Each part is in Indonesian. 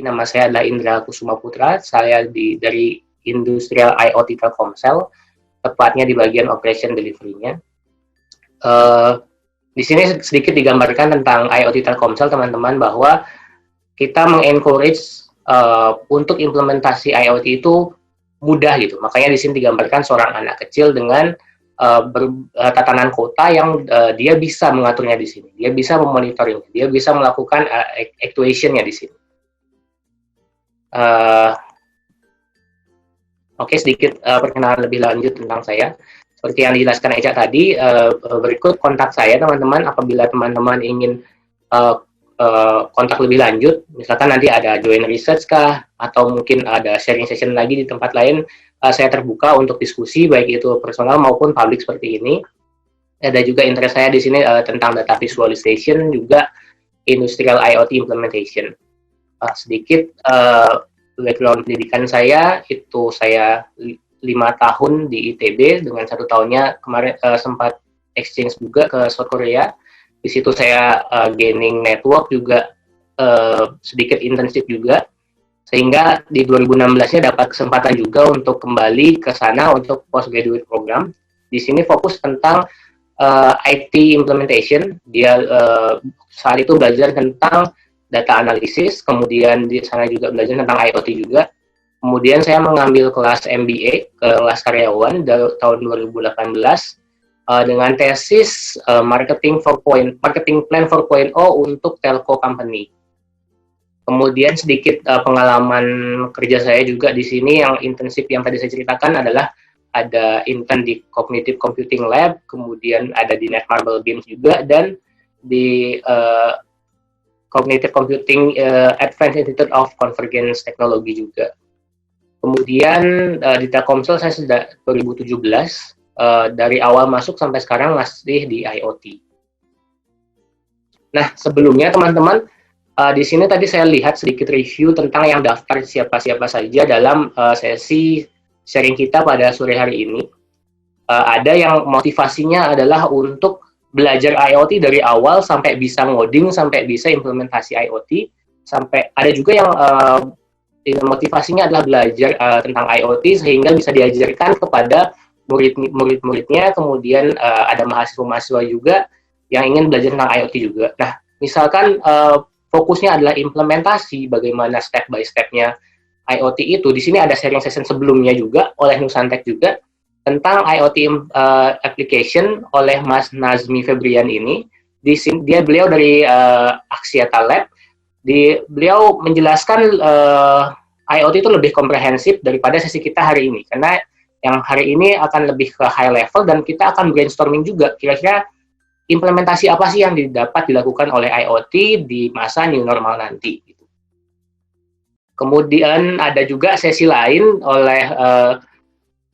Nama saya adalah Indra Kusuma Putra. Saya dari Industrial IoT Telkomsel, tepatnya di bagian Operation Delivery-nya. Di sini sedikit digambarkan tentang IoT Telkomsel, teman-teman, bahwa kita mengencourage untuk implementasi IoT itu mudah gitu. Makanya di sini digambarkan seorang anak kecil dengan tatanan kota yang dia bisa mengaturnya di sini, dia bisa memonitoring, dia bisa melakukan actuation-nya di sini. Oke, sedikit perkenalan lebih lanjut tentang saya. Seperti yang dijelaskan Eca tadi, berikut kontak saya teman-teman. Apabila teman-teman ingin kontak lebih lanjut, misalkan nanti ada join research kah, atau mungkin ada sharing session lagi di tempat lain, saya terbuka untuk diskusi, baik itu personal maupun public seperti ini. Ada juga interest saya di sini tentang data visualization, juga industrial IoT implementation. Sedikit background pendidikan saya, itu saya 5 tahun di ITB, dengan 1 tahunnya kemarin sempat exchange juga ke South Korea. Di situ saya gaining network juga, sedikit internship juga, sehingga di 2016-nya dapat kesempatan juga untuk kembali ke sana untuk postgraduate program. Di sini fokus tentang IT implementation. Dia saat itu belajar tentang data analisis, kemudian di sana juga belajar tentang IoT juga. Kemudian saya mengambil kelas MBA, kelas karyawan dari tahun 2018 dengan tesis marketing plan 4.0 untuk telco company. Kemudian sedikit pengalaman kerja saya juga di sini, yang internship yang tadi saya ceritakan adalah ada intern di Cognitive Computing Lab, kemudian ada di Netmarble Games juga, dan di Cognitive Computing Advanced Institute of Convergence Technology juga. Kemudian di Telkomsel saya sudah 2017, dari awal masuk sampai sekarang masih di IoT. Nah, sebelumnya teman-teman, di sini tadi saya lihat sedikit review tentang yang daftar siapa-siapa saja dalam sesi sharing kita pada sore hari ini. Ada yang motivasinya adalah untuk belajar IoT dari awal sampai bisa ngoding, sampai bisa implementasi IoT, sampai ada juga yang motivasinya adalah belajar tentang IoT sehingga bisa diajarkan kepada murid-muridnya, kemudian ada mahasiswa-mahasiswa juga yang ingin belajar tentang IoT juga. Nah, misalkan fokusnya adalah implementasi, bagaimana step by step-nya IoT itu. Di sini ada sharing session sebelumnya juga oleh Nusantek juga tentang IoT application oleh Mas Nazmi Febrian ini. Beliau dari Axiata Lab. Beliau menjelaskan IoT itu lebih komprehensif daripada sesi kita hari ini, karena yang hari ini akan lebih ke high level dan kita akan brainstorming juga kira-kira implementasi apa sih yang dapat dilakukan oleh IoT di masa new normal nanti. Kemudian ada juga sesi lain oleh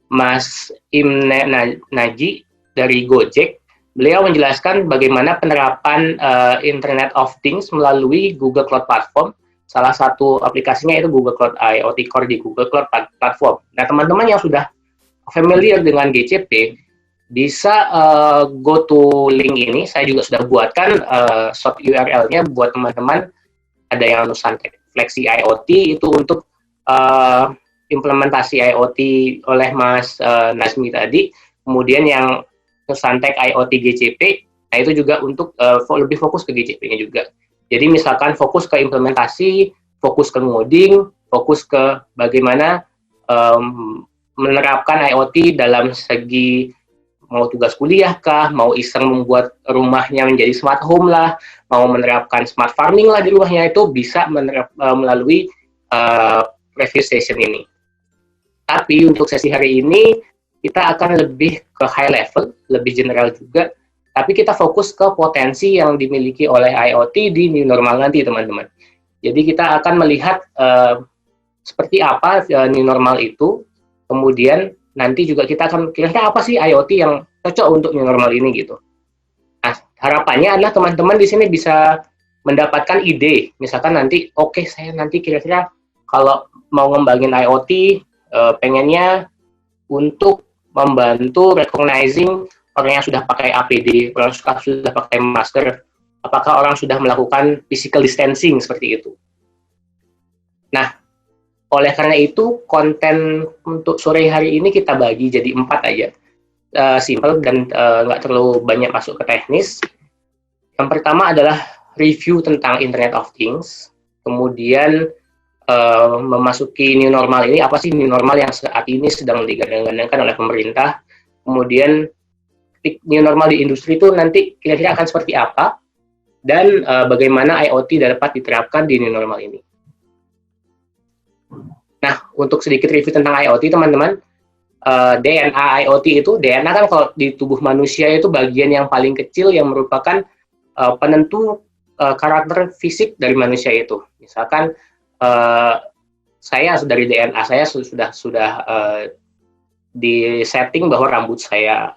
Mas Imne Naji dari Gojek. Beliau menjelaskan bagaimana penerapan Internet of Things melalui Google Cloud Platform. Salah satu aplikasinya itu Google Cloud IoT Core di Google Cloud Platform. Nah, teman-teman yang sudah familiar dengan GCP, bisa go to link ini. Saya juga sudah buatkan short URL-nya buat teman-teman. Ada yang Nusantek Flexi IoT, itu untuk implementasi IoT oleh Mas Nazmi tadi. Kemudian yang Nusantek IoT GCP, nah itu juga untuk lebih fokus ke GCP-nya juga. Jadi misalkan fokus ke implementasi, fokus ke ngoding, fokus ke bagaimana menerapkan IoT dalam segi mau tugas kuliah kah, mau iseng membuat rumahnya menjadi smart home lah, mau menerapkan smart farming lah di rumahnya, itu bisa melalui review session ini. Tapi untuk sesi hari ini kita akan lebih ke high level, lebih general juga, tapi kita fokus ke potensi yang dimiliki oleh IoT di new normal nanti, teman-teman. Jadi kita akan melihat seperti apa new normal itu, kemudian nanti juga kita akan kira-kira apa sih IoT yang cocok untuk new normal ini gitu. Nah, harapannya adalah teman-teman di sini bisa mendapatkan ide. Misalkan nanti, oke, saya nanti kira-kira kalau mau ngembangin IoT, pengennya untuk membantu recognizing orang yang sudah pakai APD, orang yang sudah pakai masker, apakah orang sudah melakukan physical distancing seperti itu. Nah, oleh karena itu konten untuk sore hari ini kita bagi jadi 4 aja, simple dan nggak terlalu banyak masuk ke teknis. Yang pertama adalah review tentang Internet of Things, kemudian memasuki new normal ini, apa sih new normal yang saat ini sedang digadang-gadangkan oleh pemerintah, kemudian new normal di industri itu nanti kira-kira akan seperti apa, dan bagaimana IoT dapat diterapkan di new normal ini. Nah, untuk sedikit review tentang IoT, teman-teman, DNA IoT itu, DNA kan kalau di tubuh manusia itu bagian yang paling kecil yang merupakan penentu karakter fisik dari manusia itu. Misalkan saya dari DNA saya sudah di setting bahwa rambut saya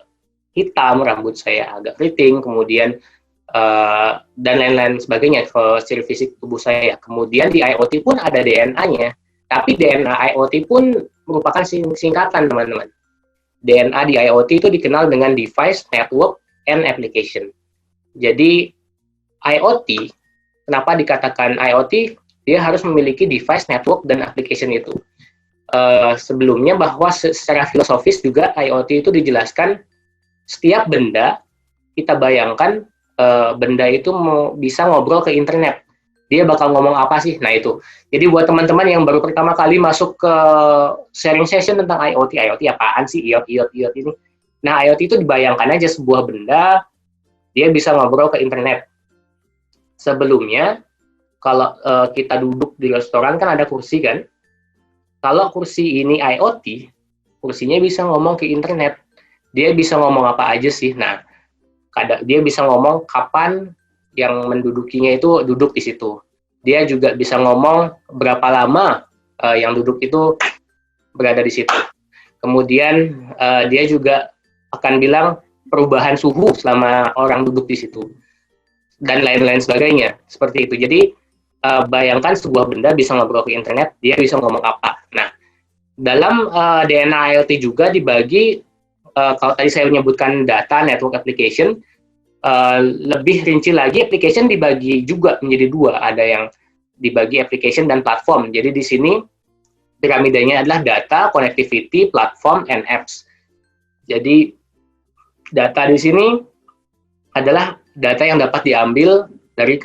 hitam, rambut saya agak keriting, kemudian dan lain-lain sebagainya ke ciri fisik tubuh saya. Kemudian di IoT pun ada DNA-nya, tapi DNA IoT pun merupakan singkatan, teman-teman. DNA di IoT itu dikenal dengan Device, Network, and Application. Jadi IoT, kenapa dikatakan IoT? Dia harus memiliki device, network, dan application itu. Sebelumnya bahwa secara filosofis juga IoT itu dijelaskan setiap benda, kita bayangkan benda itu bisa ngobrol ke internet. Dia bakal ngomong apa sih? Nah itu. Jadi buat teman-teman yang baru pertama kali masuk ke sharing session tentang IoT apaan sih? IoT ini. Nah IoT itu dibayangkan aja sebuah benda, dia bisa ngobrol ke internet. Sebelumnya, kalau kita duduk di restoran kan ada kursi kan? Kalau kursi ini IoT, kursinya bisa ngomong ke internet. Dia bisa ngomong apa aja sih? Nah, dia bisa ngomong kapan yang mendudukinya itu duduk di situ. Dia juga bisa ngomong berapa lama yang duduk itu berada di situ. Kemudian dia juga akan bilang perubahan suhu selama orang duduk di situ. Dan lain-lain sebagainya. Seperti itu. Jadi, bayangkan sebuah benda bisa ngobrol ke internet, dia bisa ngomong apa. Nah, dalam DNA IoT juga dibagi, kalau tadi saya menyebutkan data, network, application, lebih rinci lagi, application dibagi juga menjadi dua. Ada yang dibagi application dan platform. Jadi di sini piramidanya adalah data, connectivity, platform, and apps. Jadi data di sini adalah data yang dapat diambil dari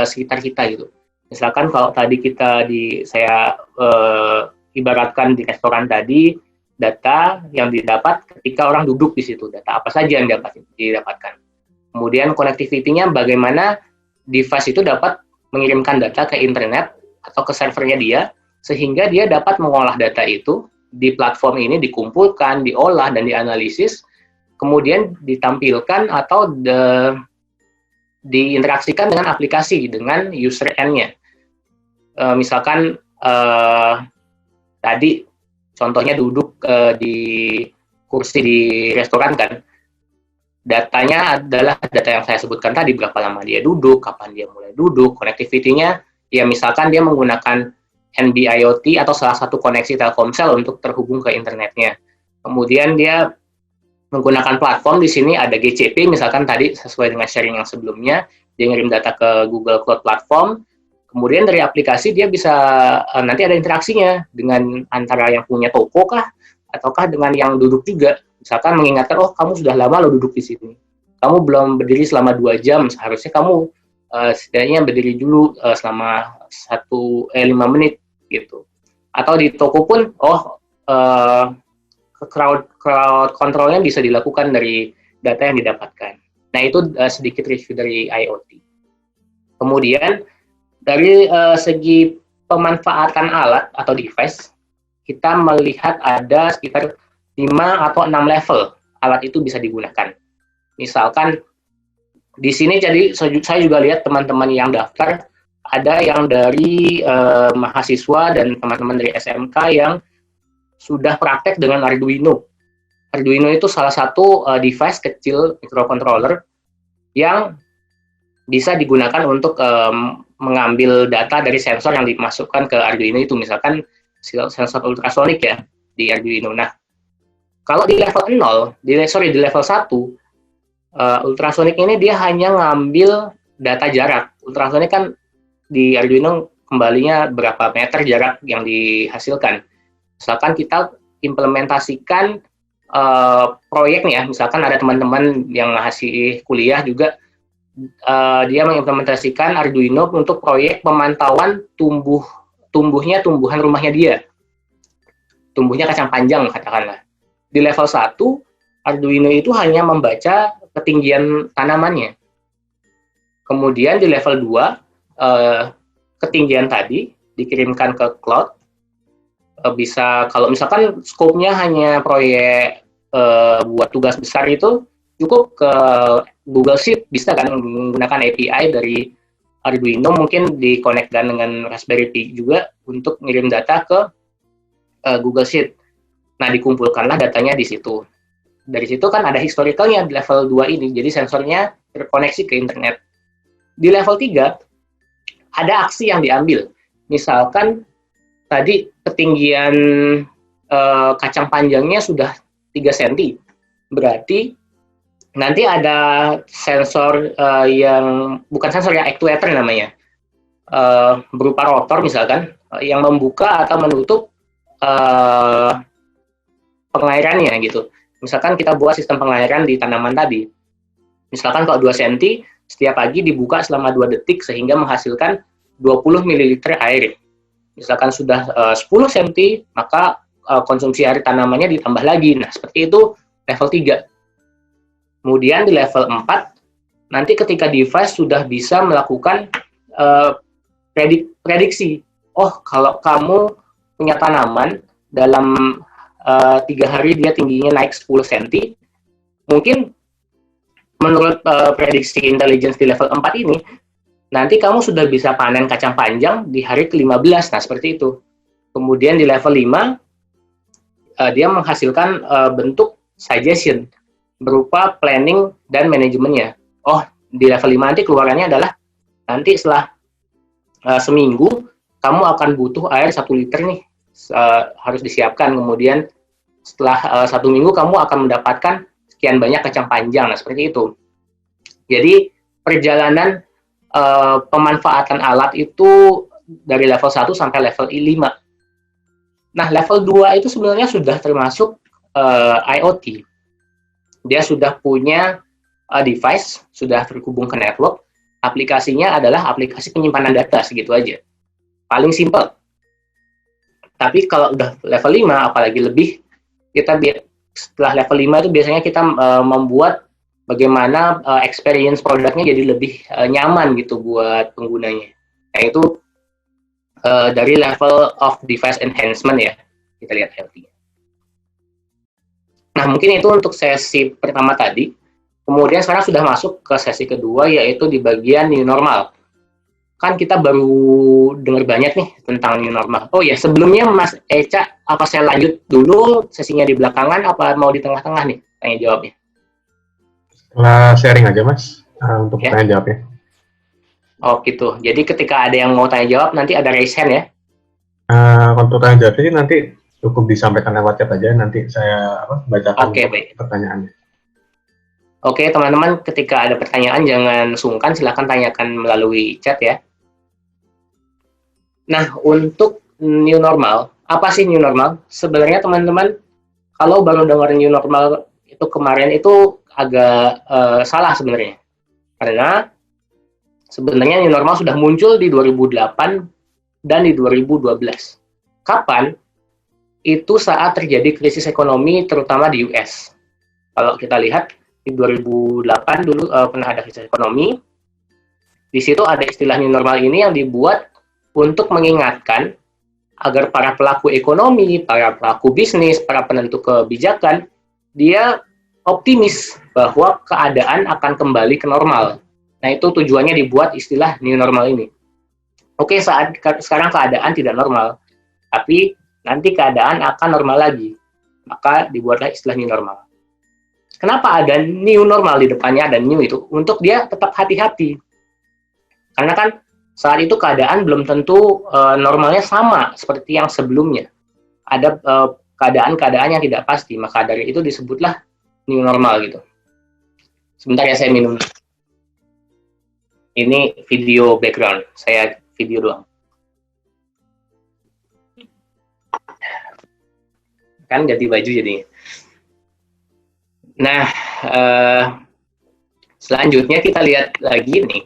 sekitar kita gitu. Misalkan kalau tadi saya ibaratkan di restoran tadi, data yang didapat ketika orang duduk di situ, data apa saja yang dapat didapatkan. Kemudian connectivity-nya bagaimana device itu dapat mengirimkan data ke internet atau ke servernya dia, sehingga dia dapat mengolah data itu di platform ini, dikumpulkan, diolah, dan dianalisis, kemudian ditampilkan atau diinteraksikan dengan aplikasi, dengan user end-nya. Misalkan tadi contohnya duduk di kursi di restoran kan, datanya adalah data yang saya sebutkan tadi, berapa lama dia duduk, kapan dia mulai duduk, connectivity-nya, ya misalkan dia menggunakan NB-IoT atau salah satu koneksi Telkomsel untuk terhubung ke internetnya. Kemudian dia menggunakan platform, di sini ada GCP, misalkan tadi sesuai dengan sharing yang sebelumnya, dia ngirim data ke Google Cloud Platform, kemudian dari aplikasi dia bisa, nanti ada interaksinya dengan antara yang punya toko kah, ataukah dengan yang duduk juga. Misalkan mengingatkan, oh kamu sudah lama lo duduk di sini, kamu belum berdiri selama 2 jam, seharusnya kamu setidaknya berdiri dulu selama 5 menit gitu. Atau di toko pun, crowd control-nya bisa dilakukan dari data yang didapatkan. Nah, itu sedikit review dari IoT. Kemudian, dari segi pemanfaatan alat atau device, kita melihat ada sekitar 5 atau 6 level alat itu bisa digunakan. Misalkan, di sini jadi saya juga lihat teman-teman yang daftar, ada yang dari mahasiswa dan teman-teman dari SMK yang sudah praktek dengan Arduino. Arduino itu salah satu device kecil microcontroller yang bisa digunakan untuk mengambil data dari sensor yang dimasukkan ke Arduino itu, misalkan sensor ultrasonik ya di Arduino. Nah, kalau di level 0, di level 1, ultrasonik ini dia hanya ngambil data jarak. Ultrasonik kan di Arduino kembalinya berapa meter jarak yang dihasilkan. Misalkan kita implementasikan proyek nih ya, misalkan ada teman-teman yang masih kuliah juga, dia mengimplementasikan Arduino untuk proyek pemantauan tumbuhnya tumbuhan rumahnya dia. Tumbuhnya kacang panjang katakanlah. Di level 1, Arduino itu hanya membaca ketinggian tanamannya. Kemudian di level 2, ketinggian tadi dikirimkan ke cloud. Bisa, kalau misalkan skopnya hanya proyek buat tugas besar itu, cukup ke Google Sheet, bisa kan menggunakan API dari Arduino, mungkin dikonekkan dengan Raspberry Pi juga untuk ngirim data ke Google Sheet. Nah, dikumpulkanlah datanya di situ. Dari situ kan ada historicalnya di level 2 ini, jadi sensornya terkoneksi ke internet. Di level 3, ada aksi yang diambil. Misalkan tadi ketinggian kacang panjangnya sudah 3 cm. Berarti nanti ada sensor yang, bukan sensor, yang actuator namanya. Berupa rotor misalkan, yang membuka atau menutup pengairannya gitu. Misalkan kita buat sistem pengairan di tanaman tadi. Misalkan kalau 2 cm, setiap pagi dibuka selama 2 detik sehingga menghasilkan 20 ml air. Misalkan sudah 10 cm, maka konsumsi air tanamannya ditambah lagi. Nah, seperti itu level 3. Kemudian di level 4, nanti ketika device sudah bisa melakukan prediksi. Oh, kalau kamu punya tanaman, dalam 3 hari dia tingginya naik 10 cm, mungkin menurut prediksi intelligence di level 4 ini, nanti kamu sudah bisa panen kacang panjang di hari ke-15. Nah, seperti itu. Kemudian di level 5, dia menghasilkan bentuk suggestion berupa planning dan manajemennya. Oh, di level 5 nanti keluarannya adalah, nanti setelah seminggu, kamu akan butuh air 1 liter nih, harus disiapkan. Kemudian setelah 1 minggu, kamu akan mendapatkan sekian banyak kacang panjang. Nah, seperti itu. Jadi, perjalanan pemanfaatan alat itu dari level 1 sampai level 5. Nah, level 2 itu sebenarnya sudah termasuk IoT. Dia sudah punya device, sudah terhubung ke network, aplikasinya adalah aplikasi penyimpanan data, segitu aja. Paling simpel. Tapi kalau udah level 5, apalagi lebih, setelah level 5 itu biasanya kita membuat bagaimana experience produknya jadi lebih nyaman gitu buat penggunanya. Nah, itu dari level of device enhancement ya, kita lihat IoT. Nah, mungkin itu untuk sesi pertama tadi. Kemudian sekarang sudah masuk ke sesi kedua, yaitu di bagian new normal. Kan kita baru dengar banyak nih tentang new normal. Oh ya, sebelumnya Mas Eca, apa saya lanjut dulu sesinya di belakangan, apa mau di tengah-tengah nih tanya jawabnya? Setelah sharing aja Mas, untuk ya? tanya jawabnya. Oh gitu, jadi ketika ada yang mau tanya jawab, nanti ada raise hand ya? Untuk tanya jawabnya nanti cukup disampaikan lewat chat aja, nanti saya bacakan pertanyaannya. Oke, teman-teman, ketika ada pertanyaan jangan sungkan, silahkan tanyakan melalui chat ya. Nah, untuk new normal, apa sih new normal? Sebenarnya teman-teman, kalau baru dengar new normal itu kemarin itu agak salah sebenarnya. Karena sebenarnya new normal sudah muncul di 2008 dan di 2012. Kapan? Itu saat terjadi krisis ekonomi terutama di US. Kalau kita lihat di 2008 dulu pernah ada krisis ekonomi. Di situ ada istilah new normal ini yang dibuat untuk mengingatkan agar para pelaku ekonomi, para pelaku bisnis, para penentu kebijakan, dia optimis bahwa keadaan akan kembali ke normal. Nah, itu tujuannya dibuat istilah new normal ini. Oke, sekarang keadaan tidak normal, tapi nanti keadaan akan normal lagi. Maka dibuatlah istilah new normal. Kenapa ada new normal di depannya, ada new itu? Untuk dia tetap hati-hati. Karena kan saat itu keadaan belum tentu normalnya sama seperti yang sebelumnya. Ada keadaan-keadaan yang tidak pasti, maka dari itu disebutlah new normal gitu. Sebentar ya, saya minum. Ini video background, saya video doang. kan ganti baju jadinya. Nah, selanjutnya kita lihat lagi nih.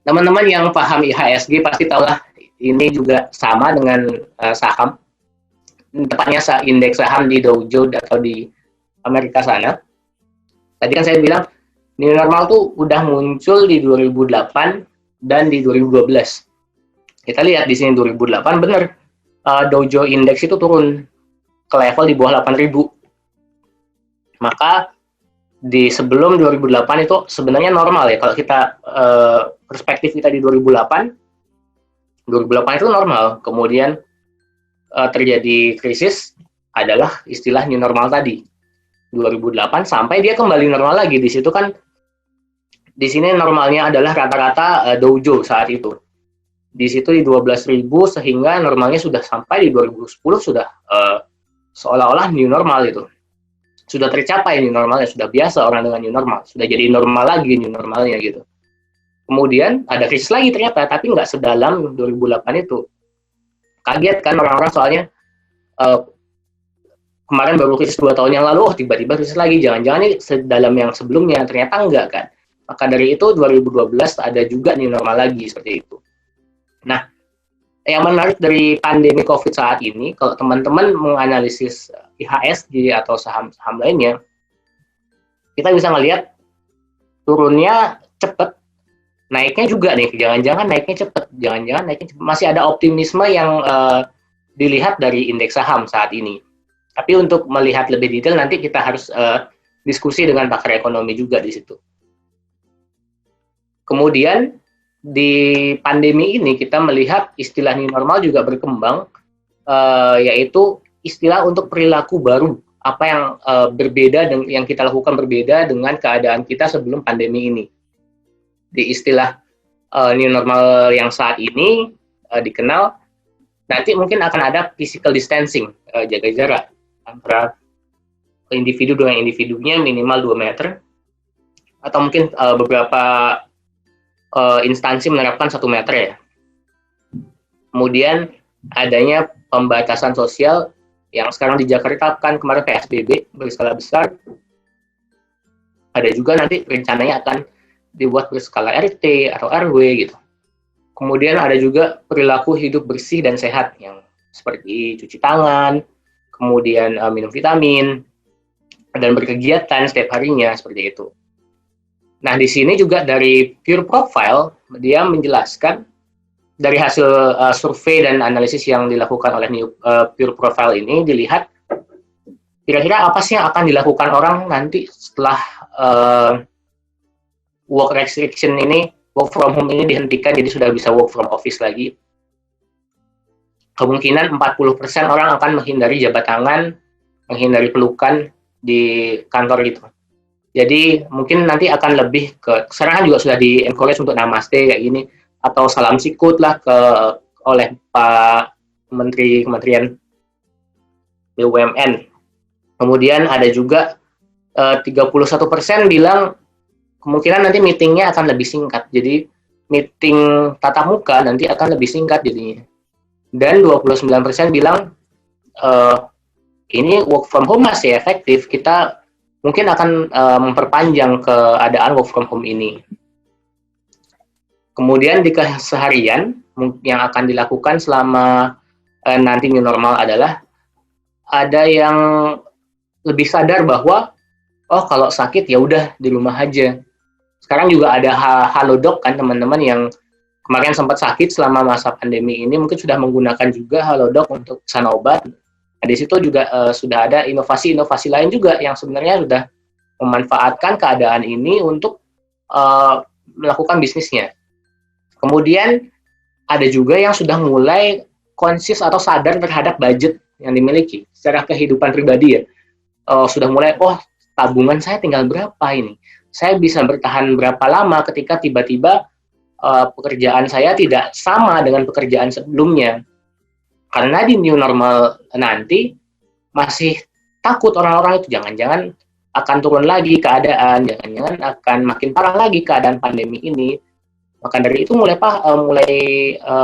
Teman-teman yang paham IHSG pasti tahu lah, ini juga sama dengan saham. Tepatnya indeks saham di Dow Jones atau di Amerika sana. Tadi kan saya bilang, new normal tuh udah muncul di 2008 dan di 2012. Kita lihat di sini 2008 bener, Dow Jones Index itu turun ke level di bawah 8.000. Maka di sebelum 2008 itu sebenarnya normal ya, kalau kita perspektif kita di 2008 itu normal. Kemudian terjadi krisis, adalah istilah new normal tadi 2008 sampai dia kembali normal lagi. Di situ kan di sini normalnya adalah rata-rata Dow Jones saat itu. Di situ di 12.000 sehingga normalnya sudah sampai di 2010 sudah seolah-olah new normal itu. Sudah tercapai new normalnya, sudah biasa orang dengan new normal, sudah jadi normal lagi new normalnya gitu. Kemudian ada krisis lagi ternyata, tapi nggak sedalam 2008 itu. Kaget kan orang-orang soalnya kemarin baru krisis 2 tahun yang lalu, tiba-tiba krisis lagi, jangan-jangan ini sedalam yang sebelumnya, ternyata enggak kan. Maka dari itu 2012 ada juga new normal lagi seperti itu. Nah, yang menarik dari pandemi COVID saat ini, kalau teman-teman menganalisis IHSG atau saham-saham lainnya, kita bisa ngelihat turunnya cepat, naiknya juga nih, jangan-jangan naiknya cepat, masih ada optimisme yang dilihat dari indeks saham saat ini. Tapi untuk melihat lebih detail nanti kita harus diskusi dengan pakar ekonomi juga di situ. Kemudian di pandemi ini kita melihat istilah new normal juga berkembang, yaitu istilah untuk perilaku baru, apa yang berbeda dan yang kita lakukan berbeda dengan keadaan kita sebelum pandemi ini. Di istilah new normal yang saat ini dikenal, nanti mungkin akan ada physical distancing, jaga jarak antara individu dengan individunya minimal 2 meter, atau mungkin beberapa instansi menerapkan 1 meter ya. Kemudian adanya pembatasan sosial yang sekarang di Jakarta kan kemarin PSBB berskala besar. Ada juga nanti rencananya akan dibuat berskala RT atau RW gitu. Kemudian ada juga perilaku hidup bersih dan sehat yang seperti cuci tangan, kemudian minum vitamin, dan berkegiatan setiap harinya seperti itu. Nah, di sini juga dari Pure Profile, dia menjelaskan dari hasil survei dan analisis yang dilakukan oleh Pure Profile ini, dilihat kira-kira apa sih yang akan dilakukan orang nanti setelah work restriction ini, work from home ini dihentikan, jadi sudah bisa work from office lagi. Kemungkinan 40% orang akan menghindari jabat tangan, menghindari pelukan di kantor gitu. Jadi mungkin nanti akan lebih ke, sekarang juga sudah di-encourage untuk namaste kayak gini, atau salam sikut lah oleh Pak Menteri Kementerian BUMN. Kemudian ada juga 31% bilang kemungkinan nanti meetingnya akan lebih singkat. Jadi meeting tatap muka nanti akan lebih singkat jadinya. Dan 29% bilang ini work from home masih efektif, kita mungkin akan memperpanjang keadaan work from home ini. Kemudian di keseharian yang akan dilakukan selama nanti new normal adalah ada yang lebih sadar bahwa oh kalau sakit ya udah di rumah aja. Sekarang juga ada Halodoc kan teman-teman yang kemarin sempat sakit selama masa pandemi ini, mungkin sudah menggunakan juga Halodoc untuk pesan obat. Nah, di situ juga sudah ada inovasi-inovasi lain juga yang sebenarnya sudah memanfaatkan keadaan ini untuk melakukan bisnisnya. Kemudian ada juga yang sudah mulai konsis atau sadar terhadap budget yang dimiliki secara kehidupan pribadi ya. Sudah mulai, oh tabungan saya tinggal berapa ini? Saya bisa bertahan berapa lama ketika tiba-tiba pekerjaan saya tidak sama dengan pekerjaan sebelumnya. Karena di new normal nanti masih takut orang-orang itu jangan-jangan akan turun lagi keadaan, jangan-jangan akan makin parah lagi keadaan pandemi ini. Maka dari itu mulai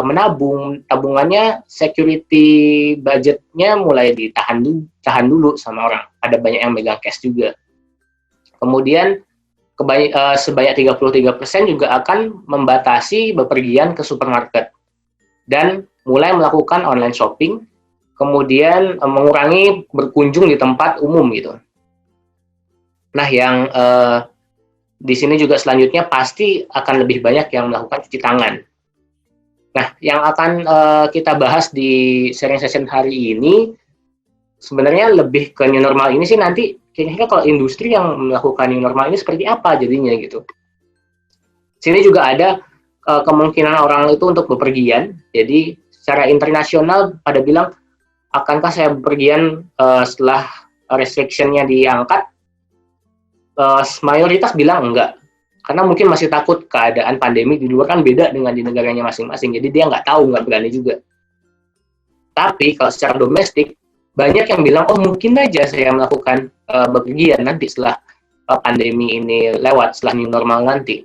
menabung, tabungannya security budgetnya mulai tahan dulu sama orang. Ada banyak yang megang cash juga. Kemudian sebanyak 33% juga akan membatasi bepergian ke supermarket dan mulai melakukan online shopping, kemudian mengurangi berkunjung di tempat umum gitu. Nah, yang di sini juga selanjutnya pasti akan lebih banyak yang melakukan cuci tangan. Nah, yang akan kita bahas di sharing session hari ini sebenarnya lebih ke new normal ini sih nanti kira-kira kalau industri yang melakukan new normal ini seperti apa jadinya gitu. Sini juga ada kemungkinan orang itu untuk bepergian. Jadi secara internasional pada bilang, akankah saya bepergian setelah restriction-nya diangkat? Mayoritas bilang enggak, karena mungkin masih takut keadaan pandemi di luar kan beda dengan di negaranya masing-masing, jadi dia nggak tahu, nggak berani juga. Tapi kalau secara domestik, banyak yang bilang, oh mungkin aja saya melakukan bepergian nanti setelah pandemi ini lewat, setelah new normal nanti.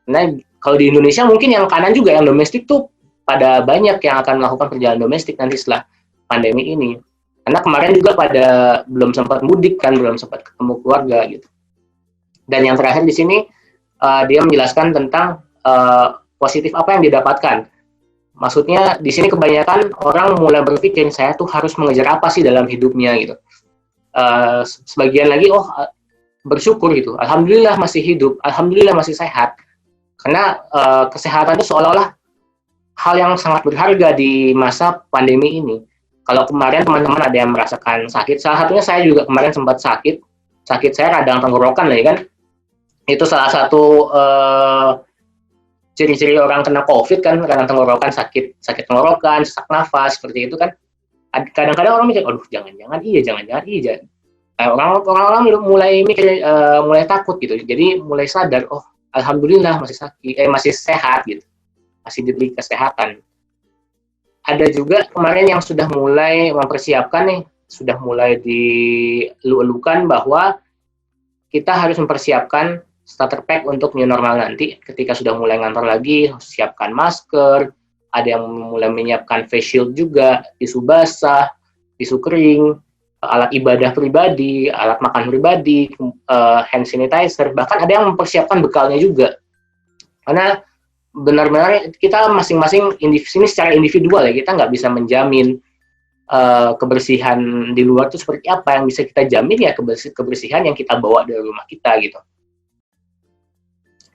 Nah, kalau di Indonesia mungkin yang kanan juga, yang domestik tuh pada banyak yang akan melakukan perjalanan domestik nanti setelah pandemi ini. Karena kemarin juga pada belum sempat mudik kan, belum sempat ketemu keluarga gitu. Dan yang terakhir di sini dia menjelaskan tentang positif apa yang didapatkan. Maksudnya di sini kebanyakan orang mulai berpikir saya tuh harus mengejar apa sih dalam hidupnya gitu. Sebagian lagi bersyukur gitu. Alhamdulillah masih hidup, alhamdulillah masih sehat. Karena kesehatan itu seolah-olah hal yang sangat berharga di masa pandemi ini. Kalau kemarin teman-teman ada yang merasakan sakit, salah satunya saya juga kemarin sempat sakit saya radang tenggorokan lah ya kan. Itu salah satu ciri-ciri orang kena COVID kan, radang tenggorokan, sakit tenggorokan, sesak nafas, seperti itu kan. Kadang-kadang orang mikir, aduh jangan-jangan iya. Orang-orang mulai mikir, mulai takut gitu. Jadi mulai sadar, oh alhamdulillah masih sehat gitu, masih diberi kesehatan. Ada juga kemarin yang sudah mulai mempersiapkan nih, sudah mulai dielu-elukan bahwa kita harus mempersiapkan starter pack untuk new normal nanti. Ketika sudah mulai ngantor lagi, siapkan masker, ada yang mulai menyiapkan face shield juga, tisu basah, tisu kering, alat ibadah pribadi, alat makan pribadi, hand sanitizer, bahkan ada yang mempersiapkan bekalnya juga. Karena benar-benar kita masing-masing ini secara individual ya, kita nggak bisa menjamin kebersihan di luar itu seperti apa. Yang bisa kita jamin ya kebersihan yang kita bawa dari rumah kita gitu.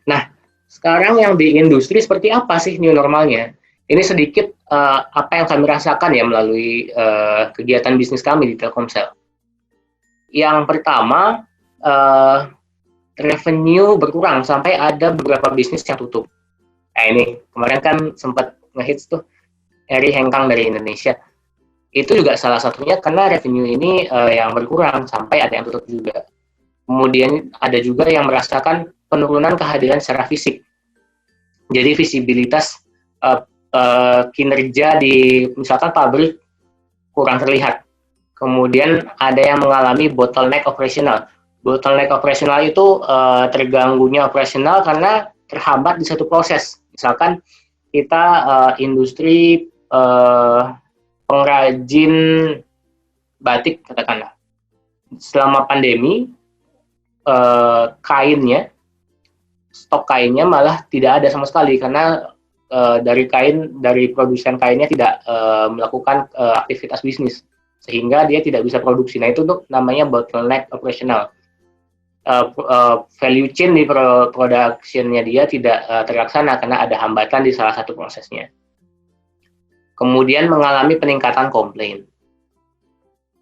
Nah, sekarang yang di industri seperti apa sih new normalnya? Ini sedikit apa yang kami rasakan ya melalui kegiatan bisnis kami di Telkomsel. Yang pertama, revenue berkurang sampai ada beberapa bisnis yang tutup. Nah ini, kemarin kan sempat ngehits tuh Eri hengkang dari Indonesia. Itu juga salah satunya karena revenue ini yang berkurang sampai ada yang tutup juga. Kemudian ada juga yang merasakan penurunan kehadiran secara fisik. Jadi visibilitas kinerja di misalkan pabrik kurang terlihat. Kemudian ada yang mengalami bottleneck operasional. Bottleneck operasional itu terganggunya operasional karena terhambat di satu proses. Misalkan kita industri pengrajin batik katakanlah. Selama pandemi stok kainnya malah tidak ada sama sekali karena dari produsen kainnya tidak melakukan aktivitas bisnis sehingga dia tidak bisa produksi. Nah itu tuh namanya bottleneck operational. Value chain di productionnya dia tidak terlaksana karena ada hambatan di salah satu prosesnya. Kemudian mengalami peningkatan komplain.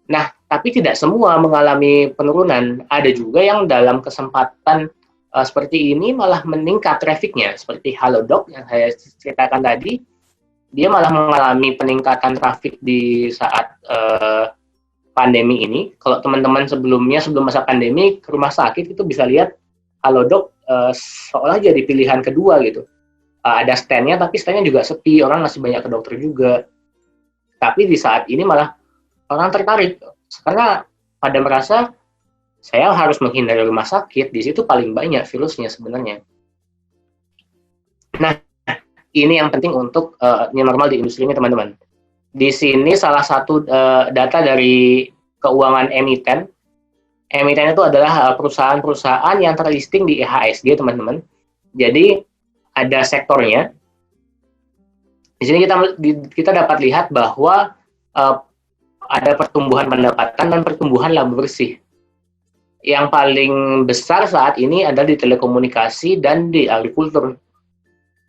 Nah, tapi tidak semua mengalami penurunan. Ada juga yang dalam kesempatan seperti ini malah meningkat trafficnya. Seperti Halodoc yang saya ceritakan tadi, dia malah mengalami peningkatan traffic di saat pandemi ini. Kalau teman-teman sebelum masa pandemi ke rumah sakit itu bisa lihat Halodoc seolah jadi pilihan kedua gitu. Ada stand-nya, tapi stand-nya juga sepi, orang masih banyak ke dokter juga. Tapi di saat ini malah orang tertarik, karena pada merasa saya harus menghindari rumah sakit, di situ paling banyak virusnya sebenarnya. Nah, ini yang penting untuk new normal di industri ini, teman-teman. Di sini salah satu data dari keuangan emiten. Emiten itu adalah perusahaan-perusahaan yang terlisting di IHSG, teman-teman. Jadi ada sektornya. Di sini kita dapat lihat bahwa ada pertumbuhan pendapatan dan pertumbuhan laba bersih. Yang paling besar saat ini adalah di telekomunikasi dan di agrikultur.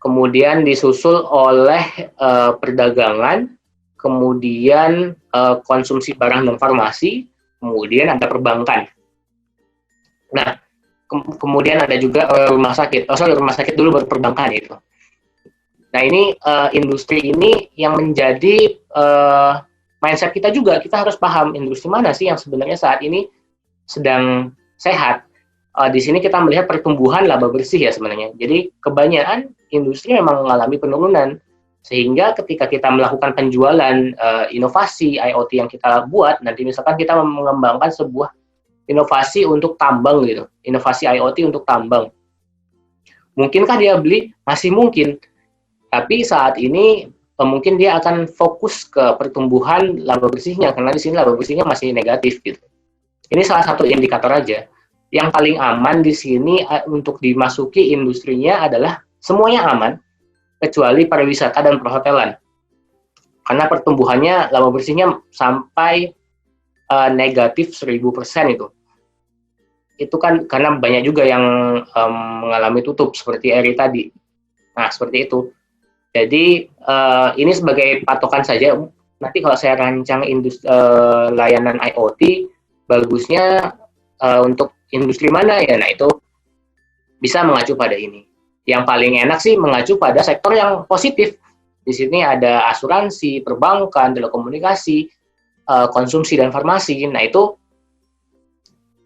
Kemudian disusul oleh perdagangan, kemudian konsumsi barang dan farmasi, kemudian ada perbankan. Nah, kemudian ada juga rumah sakit. Rumah sakit dulu baru perbankan itu. Nah, ini industri ini yang menjadi mindset kita juga. Kita harus paham industri mana sih yang sebenarnya saat ini sedang sehat. Di sini kita melihat pertumbuhan laba bersih ya sebenarnya. Jadi kebanyakan industri memang mengalami penurunan. Sehingga ketika kita melakukan penjualan inovasi IoT yang kita buat, nanti misalkan kita mengembangkan sebuah inovasi untuk tambang gitu, inovasi IoT untuk tambang. Mungkinkah dia beli? Masih mungkin. Tapi saat ini mungkin dia akan fokus ke pertumbuhan laba bersihnya, karena di sini laba bersihnya masih negatif gitu. Ini salah satu indikator aja. Yang paling aman di sini untuk dimasuki industrinya adalah semuanya aman, kecuali pariwisata dan perhotelan. Karena pertumbuhannya laba bersihnya sampai negatif 1000% itu. Itu kan karena banyak juga yang mengalami tutup seperti Eri tadi. Nah, seperti itu. Jadi ini sebagai patokan saja. Nanti kalau saya rancang layanan IoT, bagusnya untuk industri mana ya? Nah, itu bisa mengacu pada ini. Yang paling enak sih mengacu pada sektor yang positif. Di sini ada asuransi, perbankan, telekomunikasi, konsumsi dan farmasi. Nah, itu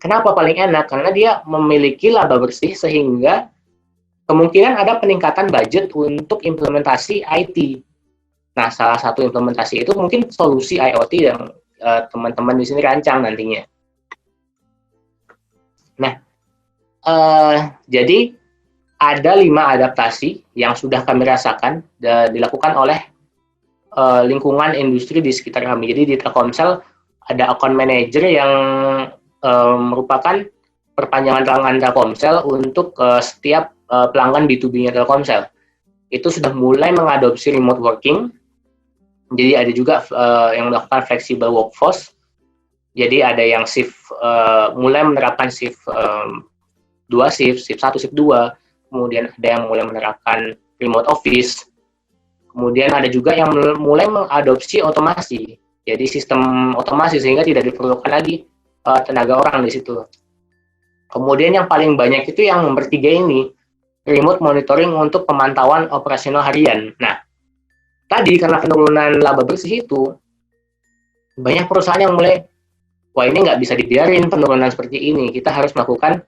kenapa paling enak? Karena dia memiliki laba bersih sehingga kemungkinan ada peningkatan budget untuk implementasi IT. Nah, salah satu implementasi itu mungkin solusi IoT yang teman-teman di sini rancang nantinya. Nah, jadi ada 5 adaptasi yang sudah kami rasakan dilakukan oleh lingkungan industri di sekitar kami. Jadi di Telkomsel ada account manager yang merupakan perpanjangan tangan Telkomsel untuk setiap pelanggan B2B-nya Telkomsel. Itu sudah mulai mengadopsi remote working. Jadi ada juga yang melakukan flexible workforce. Jadi ada yang shift mulai menerapkan shift 2 shift 1, shift 2. Kemudian ada yang mulai menerapkan remote office. Kemudian ada juga yang mulai mengadopsi otomasi. Jadi sistem otomasi sehingga tidak diperlukan lagi tenaga orang di situ. Kemudian yang paling banyak itu yang nomor 3 ini, remote monitoring untuk pemantauan operasional harian. Nah, tadi karena penurunan laba bersih itu, banyak perusahaan yang mulai, wah ini nggak bisa dibiarin penurunan seperti ini. Kita harus melakukan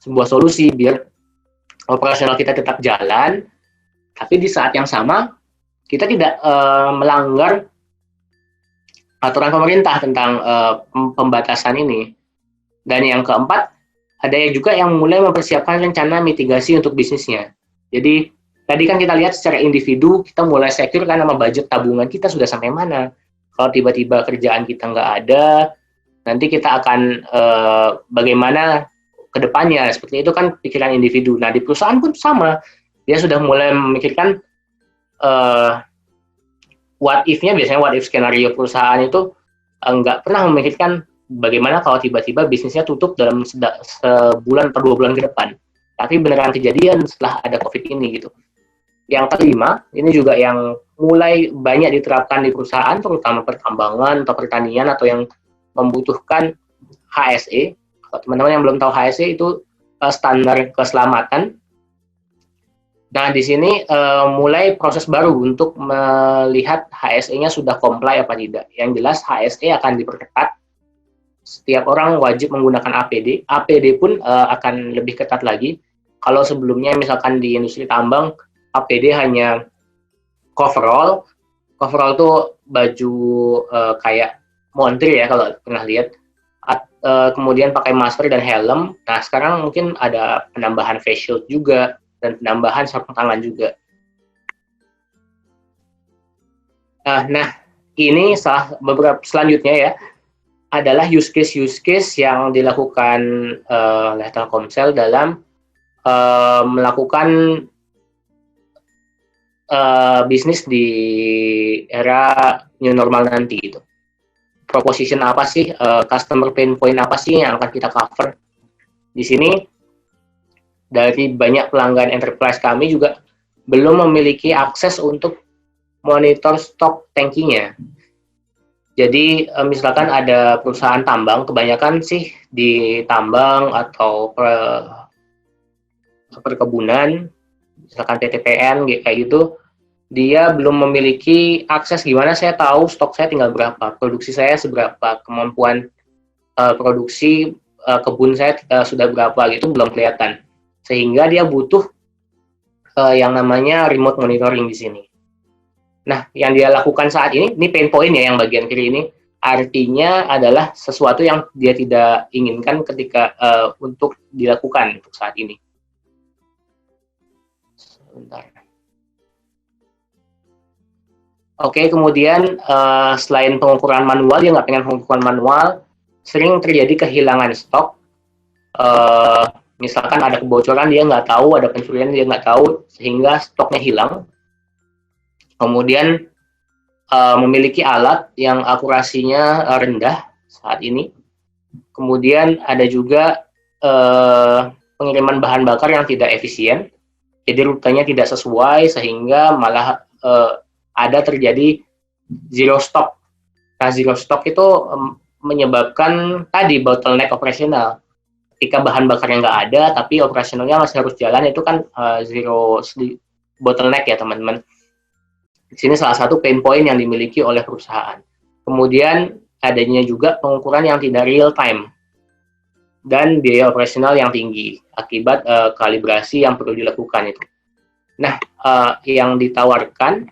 sebuah solusi biar operasional kita tetap jalan, tapi di saat yang sama kita tidak melanggar aturan pemerintah tentang pembatasan ini. Dan yang keempat, ada juga yang mulai mempersiapkan rencana mitigasi untuk bisnisnya. Jadi tadi kan kita lihat secara individu, kita mulai secure kan sama budget tabungan kita sudah sampai mana. Kalau tiba-tiba kerjaan kita nggak ada, nanti kita akan bagaimana ke depannya. Seperti itu kan pikiran individu. Nah, di perusahaan pun sama. Dia sudah mulai memikirkan what if-nya, biasanya what if skenario perusahaan itu nggak pernah memikirkan bagaimana kalau tiba-tiba bisnisnya tutup dalam sebulan atau 2 bulan ke depan. Tapi beneran kejadian setelah ada COVID ini gitu. Yang kelima, ini juga yang mulai banyak diterapkan di perusahaan, terutama pertambangan atau pertanian atau yang membutuhkan HSE. Kalau teman-teman yang belum tahu HSE itu standar keselamatan. Nah, di sini mulai proses baru untuk melihat HSE-nya sudah comply apa tidak. Yang jelas HSE akan diperketat. Setiap orang wajib menggunakan APD. APD pun akan lebih ketat lagi. Kalau sebelumnya misalkan di industri tambang, APD hanya coverall. Coverall itu baju kayak montir ya kalau pernah lihat. Kemudian pakai masker dan helm. Nah, sekarang mungkin ada penambahan face shield juga dan penambahan sarung tangan juga. Nah, ini beberapa selanjutnya ya adalah use case yang dilakukan oleh Telkomsel dalam melakukan bisnis di era new normal nanti gitu. Proposition apa sih, customer pain point apa sih yang akan kita cover di sini. Dari banyak pelanggan enterprise kami juga belum memiliki akses untuk monitor stok tangkinya. Jadi misalkan ada perusahaan tambang, kebanyakan sih di tambang atau perkebunan, misalkan PTPN kayak gitu, dia belum memiliki akses gimana saya tahu stok saya tinggal berapa, produksi saya seberapa, kemampuan produksi kebun saya sudah berapa gitu belum kelihatan. Sehingga dia butuh yang namanya remote monitoring di sini. Nah, yang dia lakukan saat ini pain point ya yang bagian kiri ini, artinya adalah sesuatu yang dia tidak inginkan ketika untuk dilakukan untuk saat ini. Sebentar. Oke, kemudian selain pengukuran manual, dia nggak pengen pengukuran manual, sering terjadi kehilangan stok. Misalkan ada kebocoran, dia nggak tahu, ada pencurian, dia nggak tahu, sehingga stoknya hilang. Kemudian memiliki alat yang akurasinya rendah saat ini. Kemudian ada juga pengiriman bahan bakar yang tidak efisien, jadi rutenya tidak sesuai, sehingga malah ada terjadi zero stock. Nah, zero stock itu menyebabkan tadi bottleneck operasional. Ketika bahan bakarnya nggak ada, tapi operasionalnya masih harus jalan, itu kan zero bottleneck ya teman-teman. Di sini salah satu pain point yang dimiliki oleh perusahaan. Kemudian adanya juga pengukuran yang tidak real time dan biaya operasional yang tinggi akibat kalibrasi yang perlu dilakukan itu. Nah, yang ditawarkan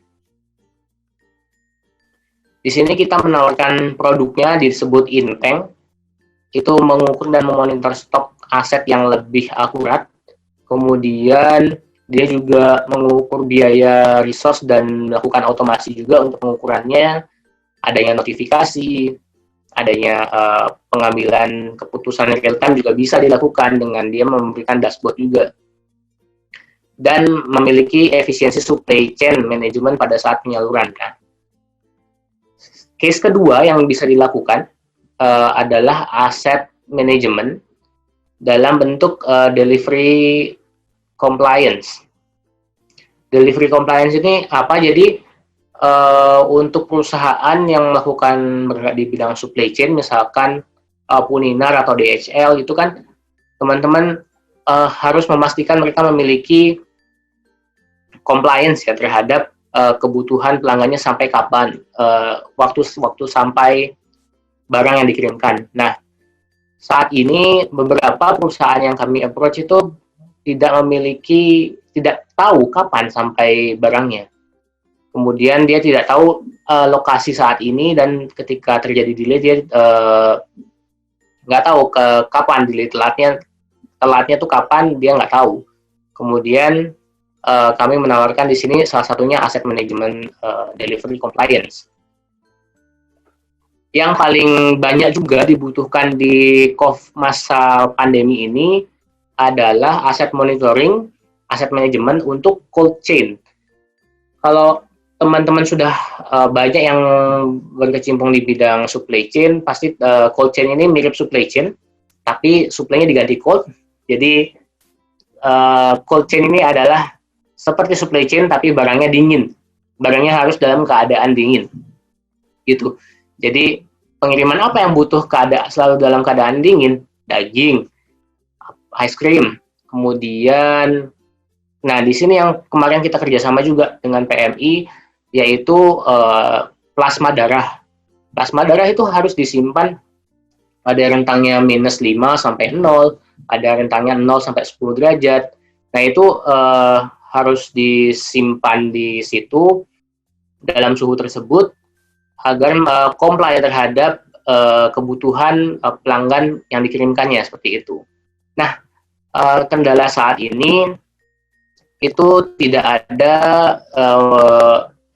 di sini kita menawarkan produknya disebut Intank. Itu mengukur dan memonitor stok aset yang lebih akurat. Kemudian dia juga mengukur biaya resource dan melakukan otomasi juga untuk pengukurannya. Adanya notifikasi, adanya pengambilan keputusan real time juga bisa dilakukan dengan dia memberikan dashboard juga. Dan memiliki efisiensi supply chain management pada saat penyaluran. Nah, case kedua yang bisa dilakukan adalah asset management dalam bentuk delivery compliance. Delivery compliance ini apa? Jadi untuk perusahaan yang melakukan bergerak di bidang supply chain, misalkan Puninar atau DHL, itu kan teman-teman harus memastikan mereka memiliki compliance ya terhadap kebutuhan pelanggannya sampai kapan, waktu sampai barang yang dikirimkan. Nah, saat ini beberapa perusahaan yang kami approach itu tidak tahu kapan sampai barangnya. Kemudian dia tidak tahu lokasi saat ini, dan ketika terjadi delay dia nggak tahu kapan delay telatnya tuh kapan, dia nggak tahu. Kemudian kami menawarkan di sini salah satunya asset management delivery compliance. Yang paling banyak juga dibutuhkan di masa pandemi ini adalah aset monitoring, aset management untuk cold chain. Kalau teman-teman sudah banyak yang berkecimpung di bidang supply chain, pasti cold chain ini mirip supply chain, tapi supply-nya diganti cold. Jadi cold chain ini adalah seperti supply chain, tapi barangnya dingin. Barangnya harus dalam keadaan dingin. Gitu. Jadi pengiriman apa yang butuh selalu dalam keadaan dingin? Daging, ice cream, kemudian, nah di sini yang kemarin kita kerjasama juga dengan PMI, yaitu plasma darah. Plasma darah itu harus disimpan, ada rentangnya -5 sampai 0, ada rentangnya 0 sampai 10 derajat. Nah itu harus disimpan di situ dalam suhu tersebut agar comply terhadap kebutuhan pelanggan yang dikirimkannya, seperti itu. Nah, kendala saat ini itu tidak ada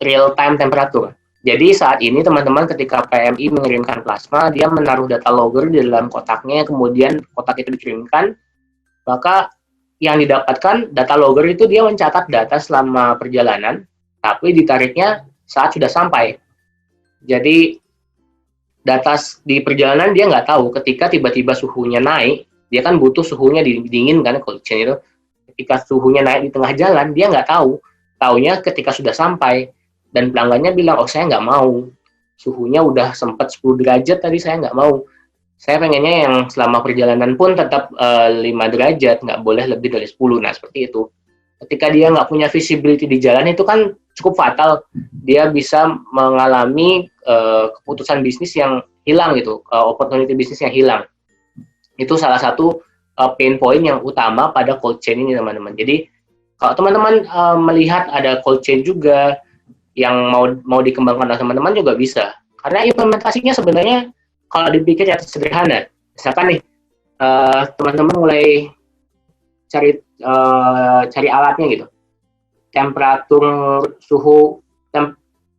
real time temperatur. Jadi saat ini teman-teman ketika PMI mengirimkan plasma, dia menaruh data logger di dalam kotaknya, kemudian kotak itu dikirimkan, maka yang didapatkan data logger itu dia mencatat data selama perjalanan, tapi ditariknya saat sudah sampai. Jadi data di perjalanan dia nggak tahu ketika tiba-tiba suhunya naik, dia kan butuh suhunya dingin kan cold chain itu. Ketika suhunya naik di tengah jalan, dia nggak tahu. Taunya ketika sudah sampai, dan pelanggannya bilang, oh saya nggak mau, suhunya udah sempat 10 derajat tadi, saya nggak mau, saya pengennya yang selama perjalanan pun tetap 5 derajat, nggak boleh lebih dari 10. Nah seperti itu, ketika dia nggak punya visibility di jalan itu kan cukup fatal, dia bisa mengalami keputusan bisnis yang hilang gitu, opportunity bisnis yang hilang. Itu salah satu pain point yang utama pada cold chain ini teman-teman. Jadi kalau teman-teman melihat ada cold chain juga yang mau dikembangkan oleh teman-teman juga bisa. Karena implementasinya sebenarnya kalau dipikir ya sederhana. Misalkan nih teman-teman mulai cari alatnya gitu. Temperatur, suhu,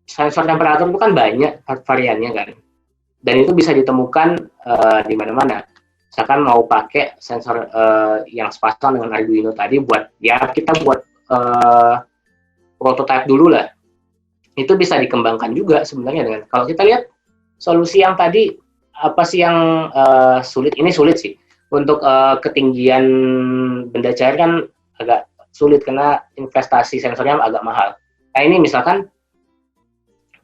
sensor temperatur itu kan banyak variannya kan. Dan itu bisa ditemukan di mana-mana. Misalkan mau pakai sensor yang sepasang dengan Arduino tadi buat ya kita buat prototype dulu lah. Itu bisa dikembangkan juga sebenarnya dengan kalau kita lihat solusi yang tadi apa sih yang sulit, ini sulit sih untuk ketinggian benda cair kan agak sulit karena investasi sensornya agak mahal. Nah ini misalkan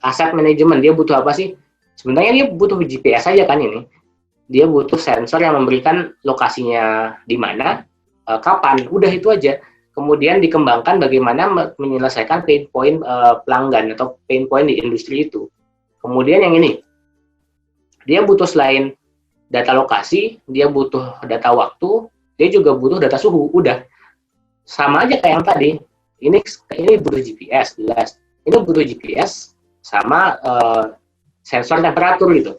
aset manajemen, dia butuh apa sih? Sebenarnya dia butuh GPS aja kan ini, dia butuh sensor yang memberikan lokasinya di mana, kapan, udah itu aja. Kemudian dikembangkan bagaimana menyelesaikan pain point pelanggan atau pain point di industri itu. Kemudian yang ini, dia butuh selain data lokasi, dia butuh data waktu, dia juga butuh data suhu. Udah sama aja kayak yang tadi. Ini butuh GPS jelas. Ini butuh GPS sama sensor temperatur gitu.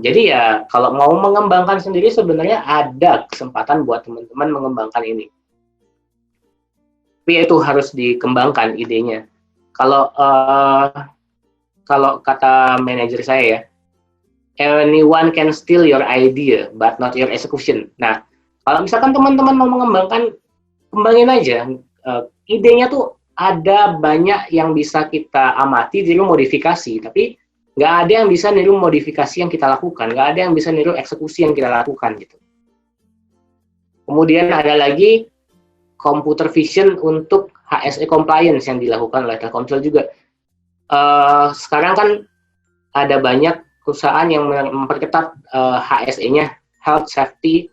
Jadi ya kalau mau mengembangkan sendiri sebenarnya ada kesempatan buat teman-teman mengembangkan ini. Tapi itu harus dikembangkan idenya. Kalau kata manajer saya ya, anyone can steal your idea, but not your execution. Nah, kalau misalkan teman-teman mau mengembangkan, kembangin aja. Idenya tuh ada banyak yang bisa kita amati, niru modifikasi, tapi nggak ada yang bisa niru modifikasi yang kita lakukan, nggak ada yang bisa niru eksekusi yang kita lakukan gitu. Kemudian ada lagi computer vision untuk HSE compliance yang dilakukan oleh Telkomsel juga. Sekarang kan ada banyak perusahaan yang memperketat HSE-nya, health, safety,